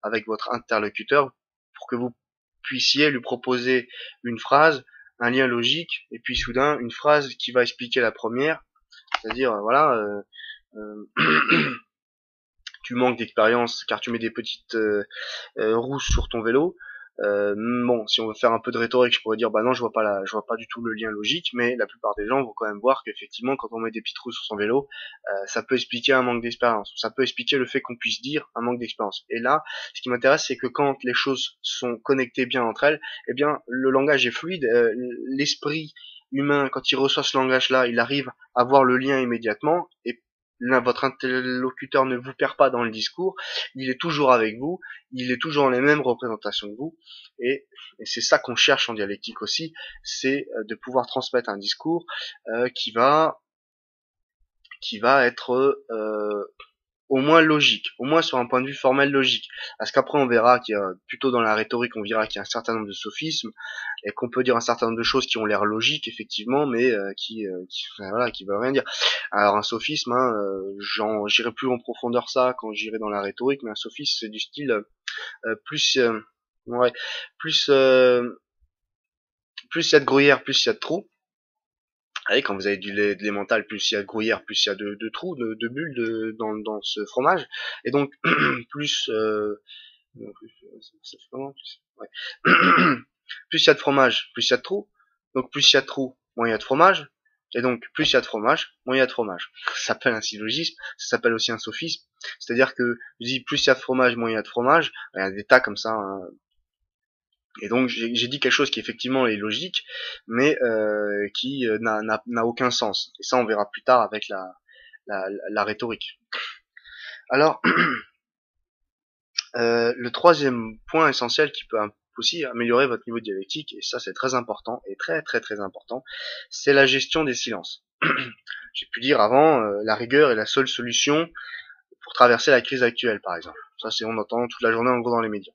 avec votre interlocuteur pour que vous puissiez lui proposer une phrase, un lien logique, et puis soudain une phrase qui va expliquer la première, c'est-à-dire voilà, tu manques d'expérience car tu mets des petites roues sur ton vélo. Bon, si on veut faire un peu de rhétorique, je pourrais dire bah non, je vois pas du tout le lien logique, mais la plupart des gens vont quand même voir qu'effectivement, quand on met des petites roues sur son vélo, ça peut expliquer un manque d'expérience, ça peut expliquer le fait qu'on puisse dire un manque d'expérience. Et là, ce qui m'intéresse, c'est que quand les choses sont connectées bien entre elles, eh bien, le langage est fluide, l'esprit humain, quand il reçoit ce langage-là, il arrive à voir le lien immédiatement, et là, votre interlocuteur ne vous perd pas dans le discours, il est toujours avec vous, il est toujours dans les mêmes représentations que vous, et c'est ça qu'on cherche en dialectique aussi, c'est de pouvoir transmettre un discours qui va être au moins logique, au moins sur un point de vue formel logique. Parce qu'après on verra qu'il y a, plutôt dans la rhétorique, on verra qu'il y a un certain nombre de sophismes, et qu'on peut dire un certain nombre de choses qui ont l'air logiques effectivement, mais voilà, qui veulent rien dire. Alors un sophisme, hein, j'irai plus en profondeur ça quand j'irai dans la rhétorique, mais un sophisme c'est du style plus ouais, plus plus il y a de gruyère, plus il y a de trous. Allez, quand vous avez du lait mental, plus il y a de gruyère, plus il y a de trous, de bulles dans ce fromage. Et donc, plus... non, ça fait comment, plus, ouais. Plus il y a de fromage, plus il y a de trous. Donc plus il y a de trous, moins il y a de fromage. Et donc plus il y a de fromage, moins il y a de fromage. Ça s'appelle un syllogisme, ça s'appelle aussi un sophisme. C'est-à-dire que je dis plus il y a de fromage, moins il y a de fromage. Il y a des tas comme ça, hein. Et donc j'ai dit quelque chose qui effectivement est logique, mais qui n'a aucun sens. Et ça on verra plus tard avec la rhétorique. Alors le troisième point essentiel qui peut aussi améliorer votre niveau de dialectique, et ça c'est très important, et très très très important, c'est la gestion des silences. J'ai pu dire avant, la rigueur est la seule solution pour traverser la crise actuelle, par exemple. Ça c'est on entend toute la journée en gros dans les médias.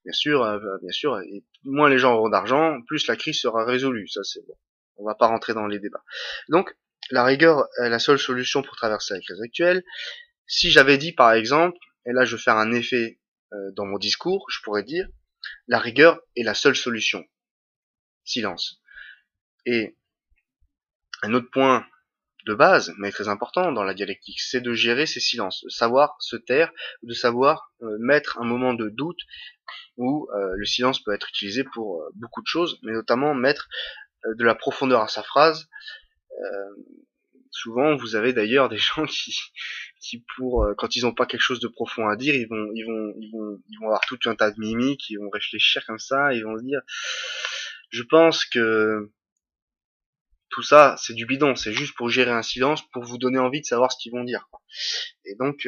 Bien sûr, et moins les gens auront d'argent, plus la crise sera résolue. Ça c'est bon. On va pas rentrer dans les débats. Donc la rigueur est la seule solution pour traverser la crise actuelle. Si j'avais dit par exemple, et là je vais faire un effet dans mon discours, je pourrais dire la rigueur est la seule solution. Silence. Et un autre point de base, mais très important dans la dialectique, c'est de gérer ces silences, de savoir se taire, de savoir mettre un moment de doute où le silence peut être utilisé pour beaucoup de choses, mais notamment mettre de la profondeur à sa phrase. Souvent, vous avez d'ailleurs des gens qui pour quand ils n'ont pas quelque chose de profond à dire, ils vont avoir tout un tas de mimiques, ils vont réfléchir comme ça, ils vont se dire, je pense que tout ça, c'est du bidon, c'est juste pour gérer un silence, pour vous donner envie de savoir ce qu'ils vont dire. Et donc,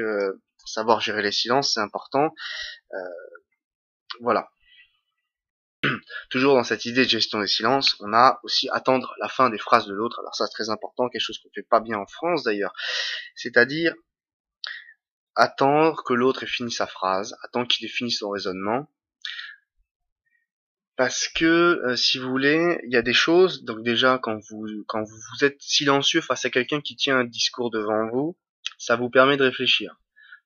savoir gérer les silences, c'est important. Voilà. Toujours dans cette idée de gestion des silences, on a aussi attendre la fin des phrases de l'autre. Alors ça, c'est très important, quelque chose qu'on ne fait pas bien en France d'ailleurs. C'est-à-dire attendre que l'autre ait fini sa phrase, attendre qu'il ait fini son raisonnement. Parce que, si vous voulez, il y a des choses, donc déjà quand vous êtes silencieux face à quelqu'un qui tient un discours devant vous, ça vous permet de réfléchir.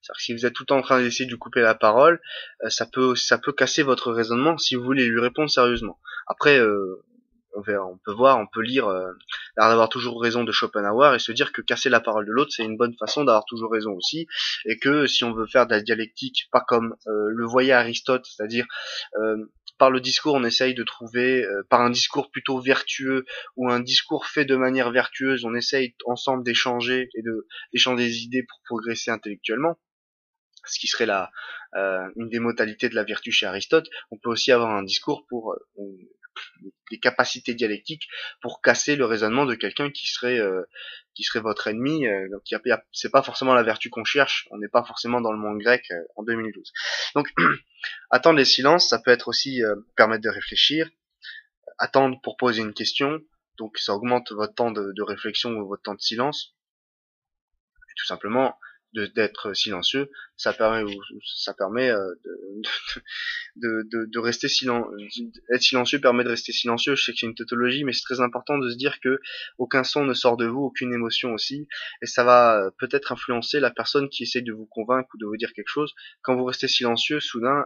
C'est-à-dire que si vous êtes tout le temps en train d'essayer de lui couper la parole, ça peut casser votre raisonnement si vous voulez lui répondre sérieusement. Après, on peut lire l'art d'avoir toujours raison de Schopenhauer et se dire que casser la parole de l'autre, c'est une bonne façon d'avoir toujours raison aussi, et que si on veut faire de la dialectique, pas comme le voyait Aristote, c'est-à-dire par le discours, on essaye de trouver, par un discours plutôt vertueux ou un discours fait de manière vertueuse, on essaye ensemble d'échanger et d'échanger des idées pour progresser intellectuellement, ce qui serait une des modalités de la vertu chez Aristote. On peut aussi avoir un discours pour des capacités dialectiques pour casser le raisonnement de quelqu'un qui serait votre ennemi. Donc c'est pas forcément la vertu qu'on cherche. On n'est pas forcément dans le monde grec en 2012. Donc attendre les silences, ça peut être aussi permettre de réfléchir. Attendre pour poser une question, donc ça augmente votre temps de réflexion ou votre temps de silence. Et tout simplement d'être silencieux, ça permet de rester être silencieux permet de rester silencieux. Je sais que c'est une tautologie, mais c'est très important de se dire que aucun son ne sort de vous, aucune émotion aussi, et ça va peut-être influencer la personne qui essaye de vous convaincre ou de vous dire quelque chose. Quand vous restez silencieux, soudain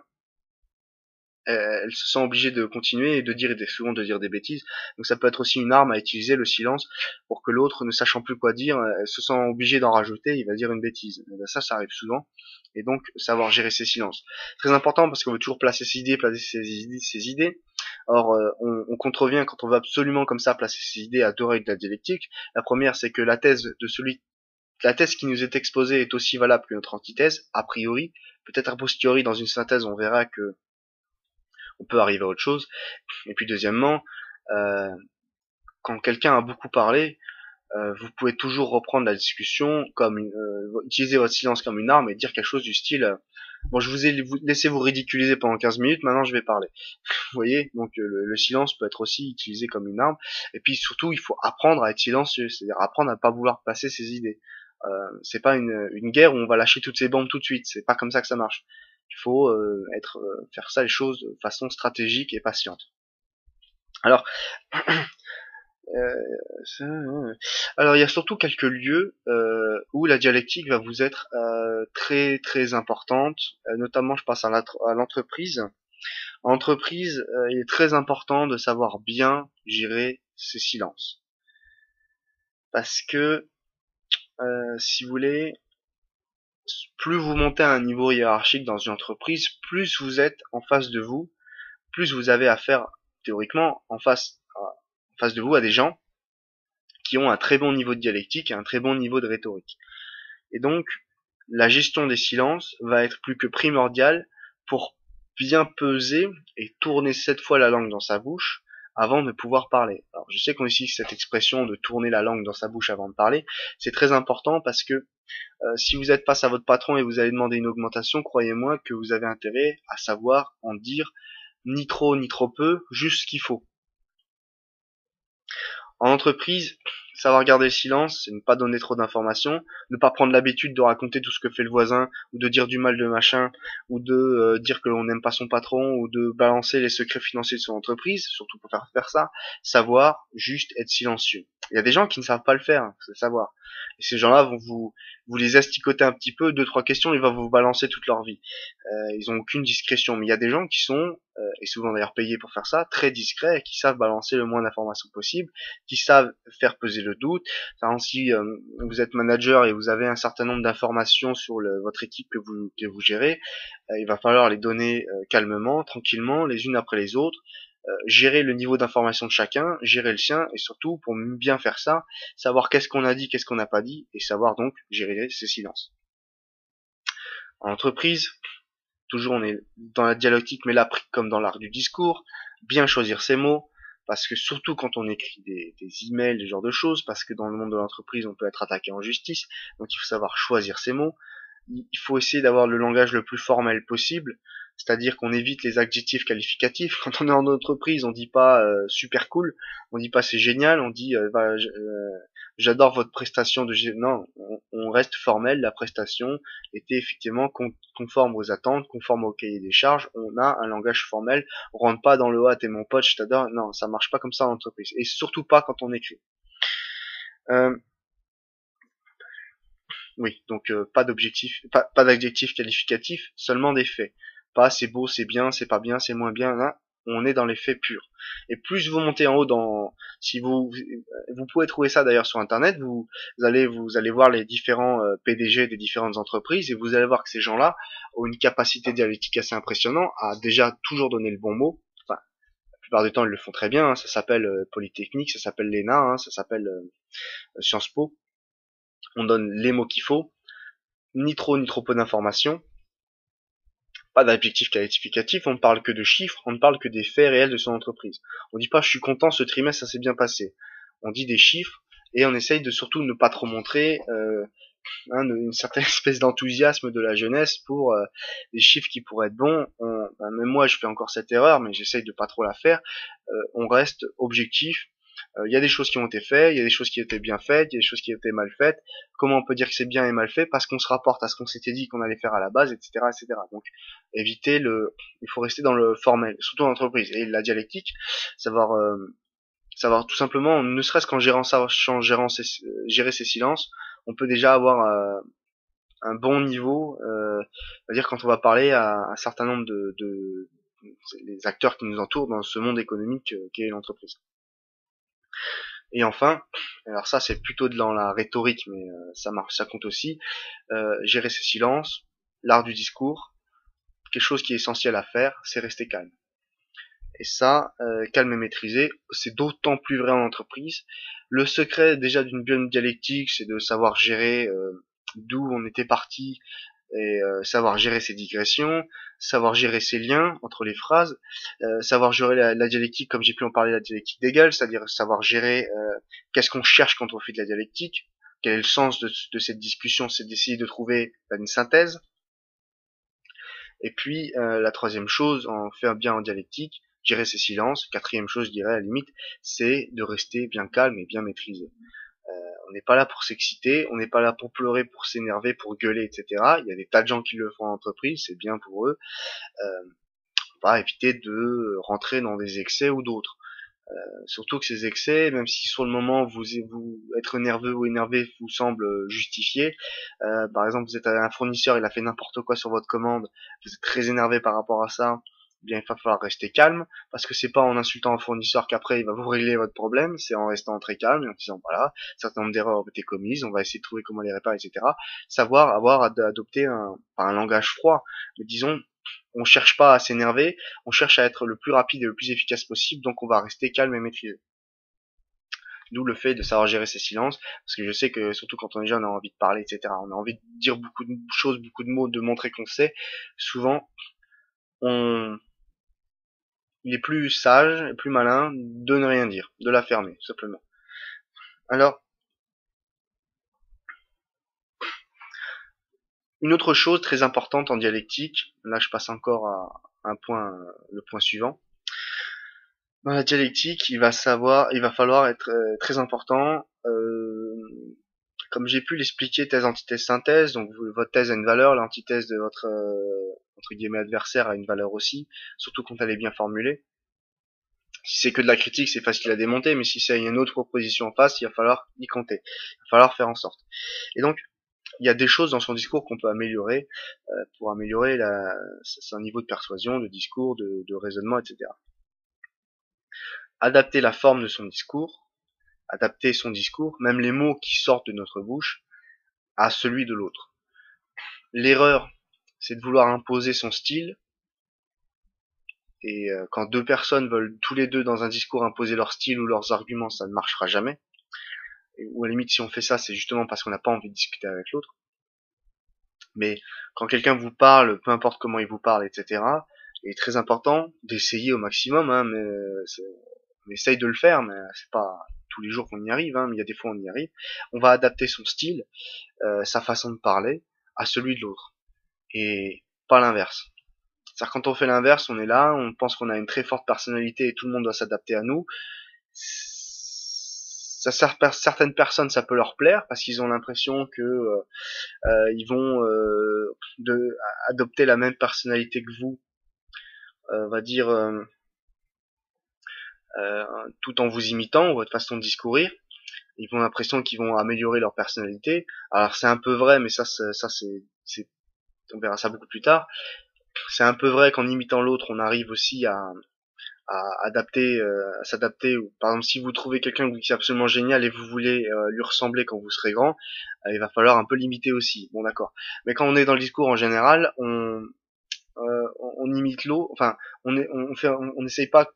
elle se sent obligée de continuer et souvent de dire des bêtises. Donc ça peut être aussi une arme à utiliser, le silence, pour que l'autre, ne sachant plus quoi dire, elle se sent obligée d'en rajouter, il va dire une bêtise. Et ça arrive souvent. Et donc savoir gérer ses silences. Très important parce qu'on veut toujours placer ses idées, ses idées. Or, on contrevient quand on veut absolument comme ça placer ses idées à deux règles de la dialectique. La première, c'est que la thèse qui nous est exposée est aussi valable que notre antithèse, a priori. Peut-être a posteriori, dans une synthèse, on verra que on peut arriver à autre chose. Et puis deuxièmement, euh, quand quelqu'un a beaucoup parlé, vous pouvez toujours reprendre la discussion utiliser votre silence comme une arme et dire quelque chose du style bon, je vous ai laissé vous ridiculiser pendant 15 minutes, maintenant je vais parler. Vous voyez, donc le silence peut être aussi utilisé comme une arme. Et puis surtout, il faut apprendre à être silencieux, c'est-à-dire apprendre à pas vouloir passer ses idées. C'est pas une guerre où on va lâcher toutes ses bombes tout de suite, c'est pas comme ça que ça marche. Il faut faire ça les choses de façon stratégique et patiente. Alors, alors il y a surtout quelques lieux où la dialectique va vous être très très importante, notamment je passe à l'entreprise. En entreprise, il est très important de savoir bien gérer ses silences. Parce que, si vous voulez, plus vous montez à un niveau hiérarchique dans une entreprise, plus vous êtes en face de vous, plus vous avez à faire théoriquement face de vous à des gens qui ont un très bon niveau de dialectique et un très bon niveau de rhétorique. Et donc, la gestion des silences va être plus que primordiale pour bien peser et tourner 7 fois la langue dans sa bouche avant de pouvoir parler. Alors, je sais qu'on utilise cette expression de tourner la langue dans sa bouche avant de parler. C'est très important parce que si vous êtes face à votre patron et vous allez demander une augmentation, croyez-moi que vous avez intérêt à savoir en dire ni trop ni trop peu, juste ce qu'il faut. En entreprise, savoir garder le silence, c'est ne pas donner trop d'informations, ne pas prendre l'habitude de raconter tout ce que fait le voisin, ou de dire du mal de machin, ou de dire que l'on n'aime pas son patron, ou de balancer les secrets financiers de son entreprise, surtout pour faire ça, savoir juste être silencieux. Il y a des gens qui ne savent pas le faire, faut le savoir. Et ces gens-là vont vous les asticoter un petit peu, deux, trois questions, ils vont vous balancer toute leur vie. Ils ont aucune discrétion, mais il y a des gens qui sont, et souvent d'ailleurs payés pour faire ça, très discrets, et qui savent balancer le moins d'informations possible, qui savent faire peser le doute. Enfin, si vous êtes manager et vous avez un certain nombre d'informations sur votre équipe que vous gérez, il va falloir les donner calmement, tranquillement, les unes après les autres, gérer le niveau d'information de chacun, gérer le sien, et surtout, pour bien faire ça, savoir qu'est-ce qu'on a dit, qu'est-ce qu'on n'a pas dit, et savoir donc gérer ses silences. En entreprise, toujours on est dans la dialectique, mais là comme dans l'art du discours, bien choisir ses mots, parce que surtout quand on écrit des emails, ce genre de choses, parce que dans le monde de l'entreprise on peut être attaqué en justice, donc il faut savoir choisir ses mots. Il faut essayer d'avoir le langage le plus formel possible, c'est-à-dire qu'on évite les adjectifs qualificatifs. Quand on est en entreprise, on dit pas super cool, on dit pas c'est génial, on dit j'adore votre prestation de non, on reste formel, la prestation était effectivement conforme aux attentes, conforme au cahier des charges, on a un langage formel, on rentre pas dans le t'es mon pote, je t'adore, non, ça marche pas comme ça en entreprise, et surtout pas quand on écrit. Oui, donc pas d'objectif, pas d'adjectif qualificatif, seulement des faits. Pas c'est beau, c'est bien, c'est moins bien, là, on est dans les faits purs. Et plus vous montez en haut dans, si vous pouvez trouver ça d'ailleurs sur internet, vous allez voir les différents PDG des différentes entreprises et vous allez voir que ces gens-là ont une capacité dialectique assez impressionnante à déjà toujours donner le bon mot. Enfin, la plupart du temps ils le font très bien, hein. Ça s'appelle Polytechnique, ça s'appelle l'ENA, hein, ça s'appelle Sciences Po. On donne les mots qu'il faut, ni trop peu d'informations, pas d'objectif qualificatif, on ne parle que de chiffres, on ne parle que des faits réels de son entreprise. On dit pas je suis content, ce trimestre ça s'est bien passé. On dit des chiffres et on essaye de surtout ne pas trop montrer une certaine espèce d'enthousiasme de la jeunesse pour des chiffres qui pourraient être bons. Même moi je fais encore cette erreur, mais j'essaye de pas trop la faire. On reste objectif. Il y a des choses qui ont été faites, il y a des choses qui étaient bien faites, il y a des choses qui étaient mal faites. Comment on peut dire que c'est bien et mal fait? Parce qu'on se rapporte à ce qu'on s'était dit qu'on allait faire à la base, etc., etc. Donc, il faut rester dans le formel, surtout en entreprise. Et la dialectique, savoir, savoir tout simplement, ne serait-ce qu'en gérant ça, gérer ses silences, on peut déjà avoir un bon niveau, c'est-à-dire quand on va parler à un certain nombre les acteurs qui nous entourent dans ce monde économique qu'est l'entreprise. Et enfin, alors ça c'est plutôt dans la rhétorique, mais ça marche, ça compte aussi, gérer ses silences, l'art du discours, quelque chose qui est essentiel à faire, c'est rester calme. Et ça, calme et maîtrisé, c'est d'autant plus vrai en entreprise. Le secret déjà d'une bonne dialectique, c'est de savoir gérer d'où on était parti, et savoir gérer ses digressions, savoir gérer ses liens entre les phrases, savoir gérer la dialectique comme j'ai pu en parler, la dialectique d'Hegel, c'est-à-dire savoir gérer qu'est-ce qu'on cherche quand on fait de la dialectique, quel est le sens de cette discussion, c'est d'essayer de trouver une synthèse. Et puis la troisième chose, en faire bien en dialectique, gérer ses silences. Quatrième chose, je dirais à la limite, c'est de rester bien calme et bien maîtrisé. On n'est pas là pour s'exciter, on n'est pas là pour pleurer, pour s'énerver, pour gueuler, etc. Il y a des tas de gens qui le font en entreprise, c'est bien pour eux. On va éviter de rentrer dans des excès ou d'autres. Surtout que ces excès, même si sur le moment vous être nerveux ou énervé vous semble justifié, par exemple vous êtes un fournisseur, il a fait n'importe quoi sur votre commande, vous êtes très énervé par rapport à ça, eh bien il va falloir rester calme, parce que c'est pas en insultant un fournisseur qu'après il va vous régler votre problème, c'est en restant très calme et en disant voilà, un certain nombre d'erreurs ont été commises, on va essayer de trouver comment les réparer, etc. Savoir avoir adopté un langage froid, mais disons on cherche pas à s'énerver, on cherche à être le plus rapide et le plus efficace possible, donc on va rester calme et maîtrisé. D'où le fait de savoir gérer ses silences, parce que je sais que surtout quand on est jeune, on a envie de parler, etc. On a envie de dire beaucoup de choses, beaucoup de mots, de montrer qu'on sait. Souvent, il est plus sage et plus malin de ne rien dire, de la fermer, tout simplement. Alors, une autre chose très importante en dialectique, là je passe encore à un point, le point suivant. Dans la dialectique, il va falloir être très important. Comme j'ai pu l'expliquer, thèse, antithèse, synthèse. Donc votre thèse a une valeur, l'antithèse de votre entre guillemets adversaire a une valeur aussi, surtout quand elle est bien formulée. Si c'est que de la critique, c'est facile à démonter, mais si c'est une autre proposition en face, il va falloir y compter. Il va falloir faire en sorte. Et donc, il y a des choses dans son discours qu'on peut améliorer pour améliorer son niveau de persuasion, de discours, de raisonnement, etc. Adapter la forme de son discours, adapter son discours, même les mots qui sortent de notre bouche, à celui de l'autre. L'erreur, c'est de vouloir imposer son style, et quand deux personnes veulent tous les deux dans un discours imposer leur style ou leurs arguments, ça ne marchera jamais. Ou à la limite, si on fait ça, c'est justement parce qu'on n'a pas envie de discuter avec l'autre. Mais quand quelqu'un vous parle, peu importe comment il vous parle, etc., il est très important d'essayer au maximum, hein, mais on essaye de le faire, mais c'est pas tous les jours qu'on y arrive, hein, mais il y a des fois on y arrive. On va adapter son style, sa façon de parler, à celui de l'autre, et pas l'inverse. C'est-à-dire quand on fait l'inverse, on est là, on pense qu'on a une très forte personnalité et tout le monde doit s'adapter à nous. Certaines personnes, ça peut leur plaire parce qu'ils ont l'impression que ils vont adopter la même personnalité que vous, on va dire, tout en vous imitant, votre façon de discourir. Ils ont l'impression qu'ils vont améliorer leur personnalité. Alors c'est un peu vrai, mais ça on verra ça beaucoup plus tard. C'est un peu vrai qu'en imitant l'autre, on arrive aussi à adapter, à s'adapter. Par exemple, si vous trouvez quelqu'un qui est absolument génial et vous voulez lui ressembler quand vous serez grand, il va falloir un peu l'imiter aussi. Bon, d'accord. Mais quand on est dans le discours en général, on imite l'autre. Enfin, on n'essaye pas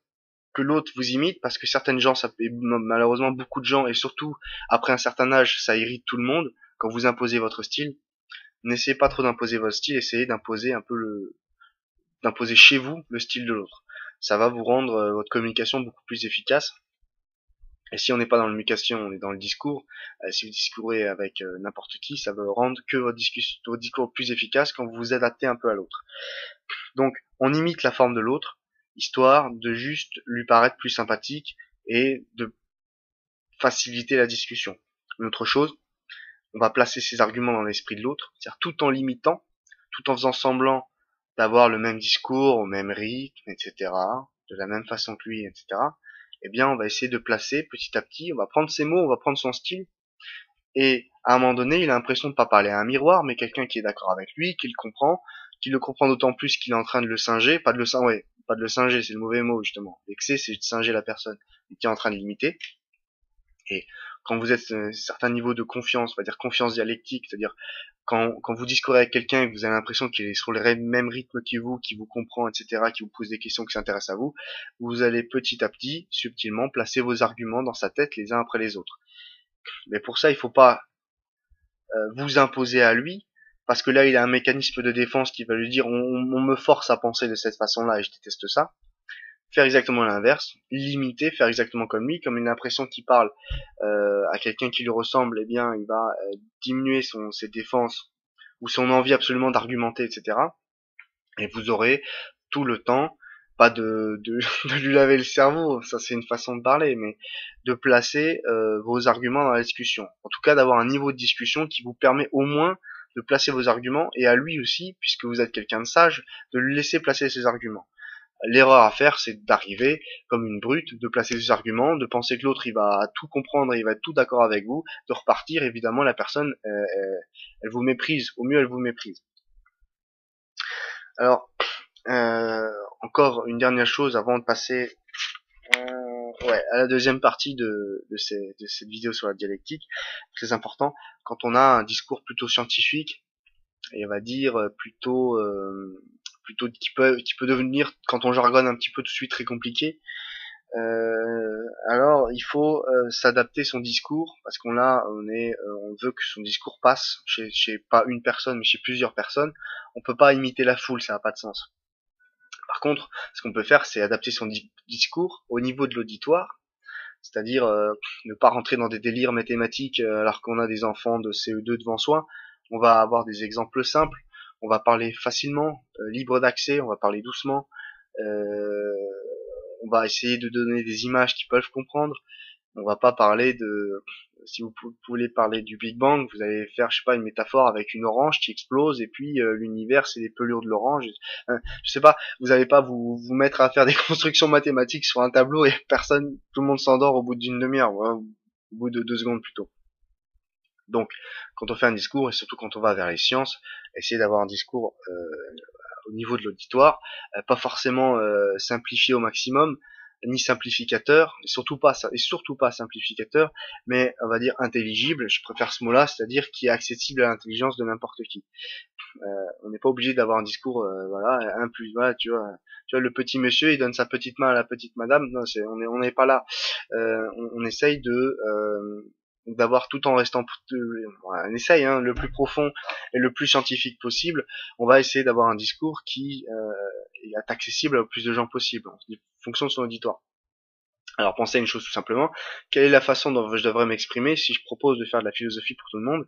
que l'autre vous imite parce que certaines gens, malheureusement beaucoup de gens et surtout après un certain âge, ça irrite tout le monde quand vous imposez votre style. N'essayez pas trop d'imposer votre style, essayez d'imposer d'imposer chez vous le style de l'autre. Ça va vous rendre votre communication beaucoup plus efficace. Et si on n'est pas dans la communication, on est dans le discours. Si vous discourez avec n'importe qui, ça va rendre que votre discours plus efficace quand vous vous adaptez un peu à l'autre. Donc, on imite la forme de l'autre, histoire de juste lui paraître plus sympathique et de faciliter la discussion. Une autre chose, on va placer ses arguments dans l'esprit de l'autre, c'est-à-dire tout en l'imitant, tout en faisant semblant d'avoir le même discours, au même rythme, etc., de la même façon que lui, etc., eh bien, on va essayer de placer petit à petit, on va prendre ses mots, on va prendre son style, et à un moment donné, il a l'impression de pas parler à un miroir, mais quelqu'un qui est d'accord avec lui, qui le comprend d'autant plus qu'il est en train de le singer, pas de le singer, c'est le mauvais mot, justement. Vexer, c'est de singer la personne, et qui est en train de l'imiter. Et quand vous êtes à un certain niveau de confiance, on va dire confiance dialectique, c'est-à-dire quand vous discourez avec quelqu'un et que vous avez l'impression qu'il est sur le même rythme que vous, qui vous comprend, etc., qui vous pose des questions qui s'intéressent à vous, vous allez petit à petit, subtilement, placer vos arguments dans sa tête les uns après les autres. Mais pour ça, il faut pas vous imposer à lui, parce que là, il a un mécanisme de défense qui va lui dire on me force à penser de cette façon-là et je déteste ça. Faire exactement l'inverse, l'imiter, faire exactement comme lui, comme il a l'impression qu'il parle à quelqu'un qui lui ressemble, eh bien, il va diminuer ses défenses ou son envie absolument d'argumenter, etc. Et vous aurez tout le temps, pas de lui laver le cerveau, ça c'est une façon de parler, mais de placer vos arguments dans la discussion. En tout cas, d'avoir un niveau de discussion qui vous permet au moins de placer vos arguments, et à lui aussi, puisque vous êtes quelqu'un de sage, de lui laisser placer ses arguments. L'erreur à faire, c'est d'arriver comme une brute, de placer ses arguments, de penser que l'autre il va tout comprendre, il va être tout d'accord avec vous, de repartir, évidemment la personne elle vous méprise, au mieux elle vous méprise. Alors, encore une dernière chose avant de passer à la deuxième partie de cette vidéo sur la dialectique, très important, quand on a un discours plutôt scientifique, et on va dire plutôt qui peut devenir, quand on jargonne un petit peu tout de suite, très compliqué, Alors il faut s'adapter son discours parce on veut que son discours passe chez pas une personne mais chez plusieurs personnes. On peut pas imiter la foule, ça n'a pas de sens. Par contre, ce qu'on peut faire, c'est adapter son discours au niveau de l'auditoire, c'est-à-dire ne pas rentrer dans des délires mathématiques alors qu'on a des enfants de CE2 devant soi. On va avoir des exemples simples, on va parler facilement, libre d'accès, on va parler doucement, euh, on va essayer de donner des images qui peuvent comprendre. On va pas parler de, si vous voulez parler du Big Bang, vous allez faire, je sais pas, une métaphore avec une orange qui explose et puis l'univers c'est les pelures de l'orange. Je sais pas, vous allez pas vous mettre à faire des constructions mathématiques sur un tableau et personne, tout le monde s'endort au bout d'une demi-heure, au bout de 2 secondes plutôt. Donc, quand on fait un discours et surtout quand on va vers les sciences, essayez d'avoir un discours au niveau de l'auditoire, pas forcément simplifié au maximum, ni simplificateur, et surtout pas simplificateur, mais on va dire intelligible, je préfère ce mot-là, c'est-à-dire qui est accessible à l'intelligence de n'importe qui. On n'est pas obligé d'avoir un discours, voilà, un plus, voilà, tu vois, le petit monsieur, il donne sa petite main à la petite madame, non, on n'est pas là. On essaye d'avoir tout en restant, on essaye, hein, le plus profond et le plus scientifique possible. On va essayer d'avoir un discours qui est accessible au plus de gens possible, en fonction de son auditoire. Alors pensez à une chose tout simplement, quelle est la façon dont je devrais m'exprimer si je propose de faire de la philosophie pour tout le monde,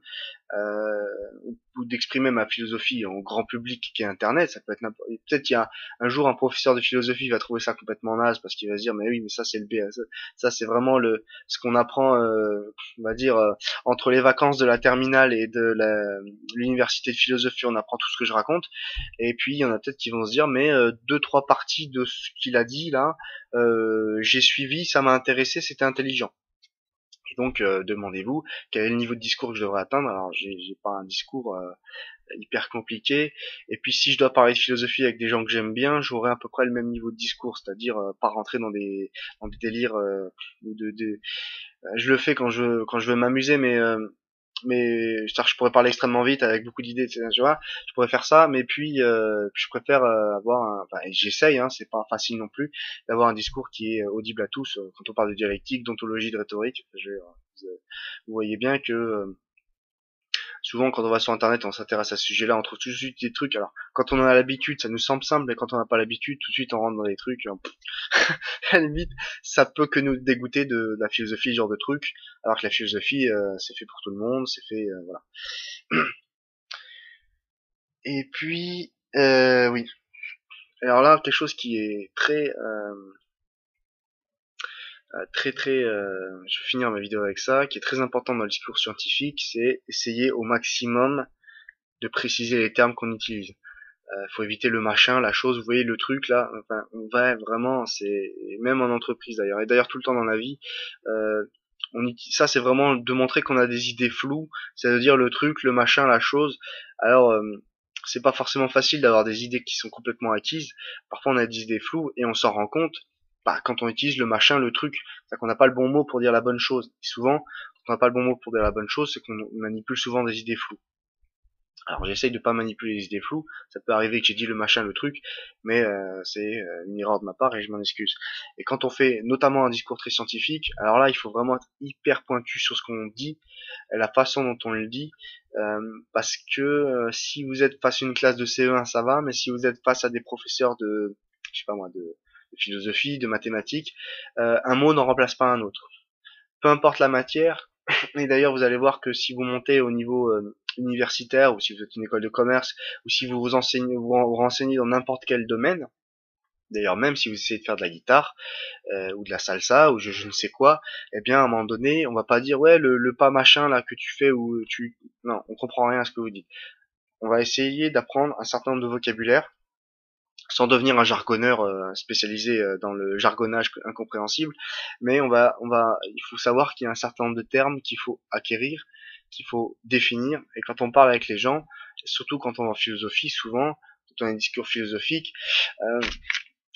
ou d'exprimer ma philosophie au grand public qui est Internet. Ça peut être peut-être qu'il y a un jour un professeur de philosophie va trouver ça complètement naze parce qu'il va se dire mais oui mais ça c'est le B, ça c'est vraiment ce qu'on apprend, on va dire entre les vacances de la terminale et de l'université de philosophie, on apprend tout ce que je raconte. Et puis il y en a peut-être qui vont se dire mais deux trois parties de ce qu'il a dit là, j'ai suivi, ça m'a intéressé, c'était intelligent. Et donc, demandez-vous quel est le niveau de discours que je devrais atteindre. Alors, j'ai pas un discours hyper compliqué. Et puis, si je dois parler de philosophie avec des gens que j'aime bien, j'aurai à peu près le même niveau de discours, c'est-à-dire pas rentrer dans des délires ou je le fais quand je veux m'amuser, mais je pourrais parler extrêmement vite avec beaucoup d'idées, etc., tu vois, je pourrais faire ça, mais puis je préfère avoir et j'essaye, hein, c'est pas facile non plus, d'avoir un discours qui est audible à tous. Quand on parle de dialectique, d'ontologie, de rhétorique, vous voyez bien que souvent quand on va sur internet, on s'intéresse à ce sujet-là, on trouve tout de suite des trucs. Alors quand on en a l'habitude, ça nous semble simple, mais quand on n'a pas l'habitude, tout de suite on rentre dans des trucs. À la limite, ça peut que nous dégoûter de la philosophie, ce genre de trucs, alors que la philosophie, c'est fait pour tout le monde, c'est fait, voilà. Et puis, oui. Alors là, quelque chose qui est je vais finir ma vidéo avec ça, qui est très important dans le discours scientifique, c'est essayer au maximum de préciser les termes qu'on utilise. Faut éviter le machin, la chose, vous voyez le truc là, enfin, on va vraiment, c'est même en entreprise d'ailleurs, et d'ailleurs tout le temps dans la vie, euh, ça c'est vraiment de montrer qu'on a des idées floues, c'est-à-dire le truc, le machin, la chose. Alors c'est pas forcément facile d'avoir des idées qui sont complètement acquises. Parfois on a des idées floues et on s'en rend compte quand on utilise le machin, le truc, c'est qu'on n'a pas le bon mot pour dire la bonne chose. Et souvent, quand on n'a pas le bon mot pour dire la bonne chose, c'est qu'on manipule souvent des idées floues. Alors j'essaye de pas manipuler les idées floues, ça peut arriver que j'ai dit le machin, le truc, mais c'est une erreur de ma part et je m'en excuse. Et quand on fait notamment un discours très scientifique, alors là il faut vraiment être hyper pointu sur ce qu'on dit, la façon dont on le dit, parce que si vous êtes face à une classe de CE1 ça va, mais si vous êtes face à des professeurs je sais pas moi, de philosophie, de mathématiques, un mot n'en remplace pas un autre. Peu importe la matière, et d'ailleurs vous allez voir que si vous montez au niveau universitaire, ou si vous êtes une école de commerce, ou si vous vous renseignez dans n'importe quel domaine, d'ailleurs même si vous essayez de faire de la guitare, ou de la salsa, ou je ne sais quoi, eh bien à un moment donné, on va pas dire ouais le pas machin là que tu fais, ou tu... Non, on comprend rien à ce que vous dites. On va essayer d'apprendre un certain nombre de vocabulaire, sans devenir un jargonneur spécialisé dans le jargonnage incompréhensible, mais il faut savoir qu'il y a un certain nombre de termes qu'il faut acquérir, qu'il faut définir, et quand on parle avec les gens, surtout quand on est en philosophie, souvent, quand on a un discours philosophique, euh,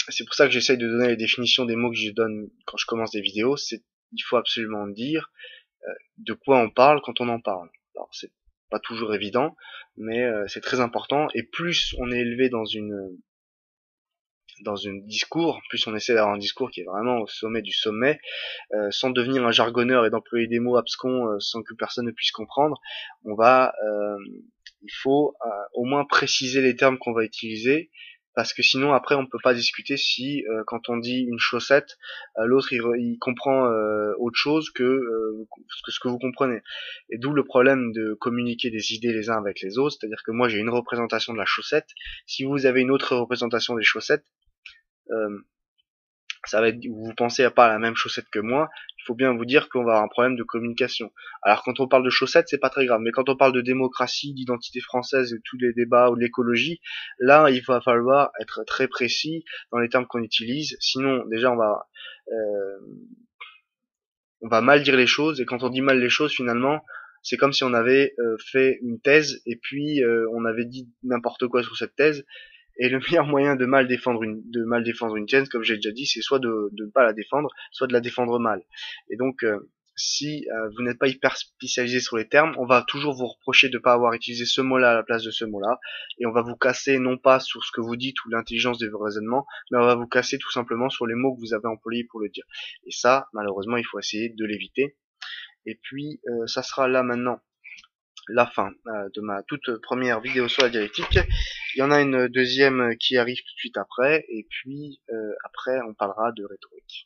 c'est pour ça que j'essaye de donner les définitions des mots que je donne quand je commence des vidéos, il faut absolument dire de quoi on parle quand on en parle. Alors c'est pas toujours évident, mais c'est très important, et plus on est élevé dans un discours, en plus on essaie d'avoir un discours qui est vraiment au sommet du sommet, sans devenir un jargonneur et d'employer des mots abscons sans que personne ne puisse comprendre, il faut au moins préciser les termes qu'on va utiliser, parce que sinon après on peut pas discuter si quand on dit une chaussette, l'autre il comprend autre chose que ce que vous comprenez. Et d'où le problème de communiquer des idées les uns avec les autres, c'est-à-dire que moi j'ai une représentation de la chaussette, si vous avez une autre représentation des chaussettes, euh, ça va être, vous pensez pas à la même chaussette que moi, il faut bien vous dire qu'on va avoir un problème de communication. Alors quand on parle de chaussettes, c'est pas très grave, mais quand on parle de démocratie, d'identité française et tous les débats ou de l'écologie, là il va falloir être très précis dans les termes qu'on utilise, sinon déjà on va mal dire les choses, et quand on dit mal les choses finalement, c'est comme si on avait fait une thèse et puis on avait dit n'importe quoi sur cette thèse. Et le meilleur moyen de mal défendre une thèse, comme j'ai déjà dit, c'est soit de ne pas la défendre, soit de la défendre mal. Et donc, si vous n'êtes pas hyper spécialisé sur les termes, on va toujours vous reprocher de ne pas avoir utilisé ce mot-là à la place de ce mot-là, et on va vous casser non pas sur ce que vous dites ou l'intelligence de vos raisonnements, mais on va vous casser tout simplement sur les mots que vous avez employés pour le dire. Et ça, malheureusement, il faut essayer de l'éviter. Et puis, ça sera là maintenant la fin de ma toute première vidéo sur la dialectique. Il y en a une deuxième qui arrive tout de suite après, et puis après on parlera de rhétorique.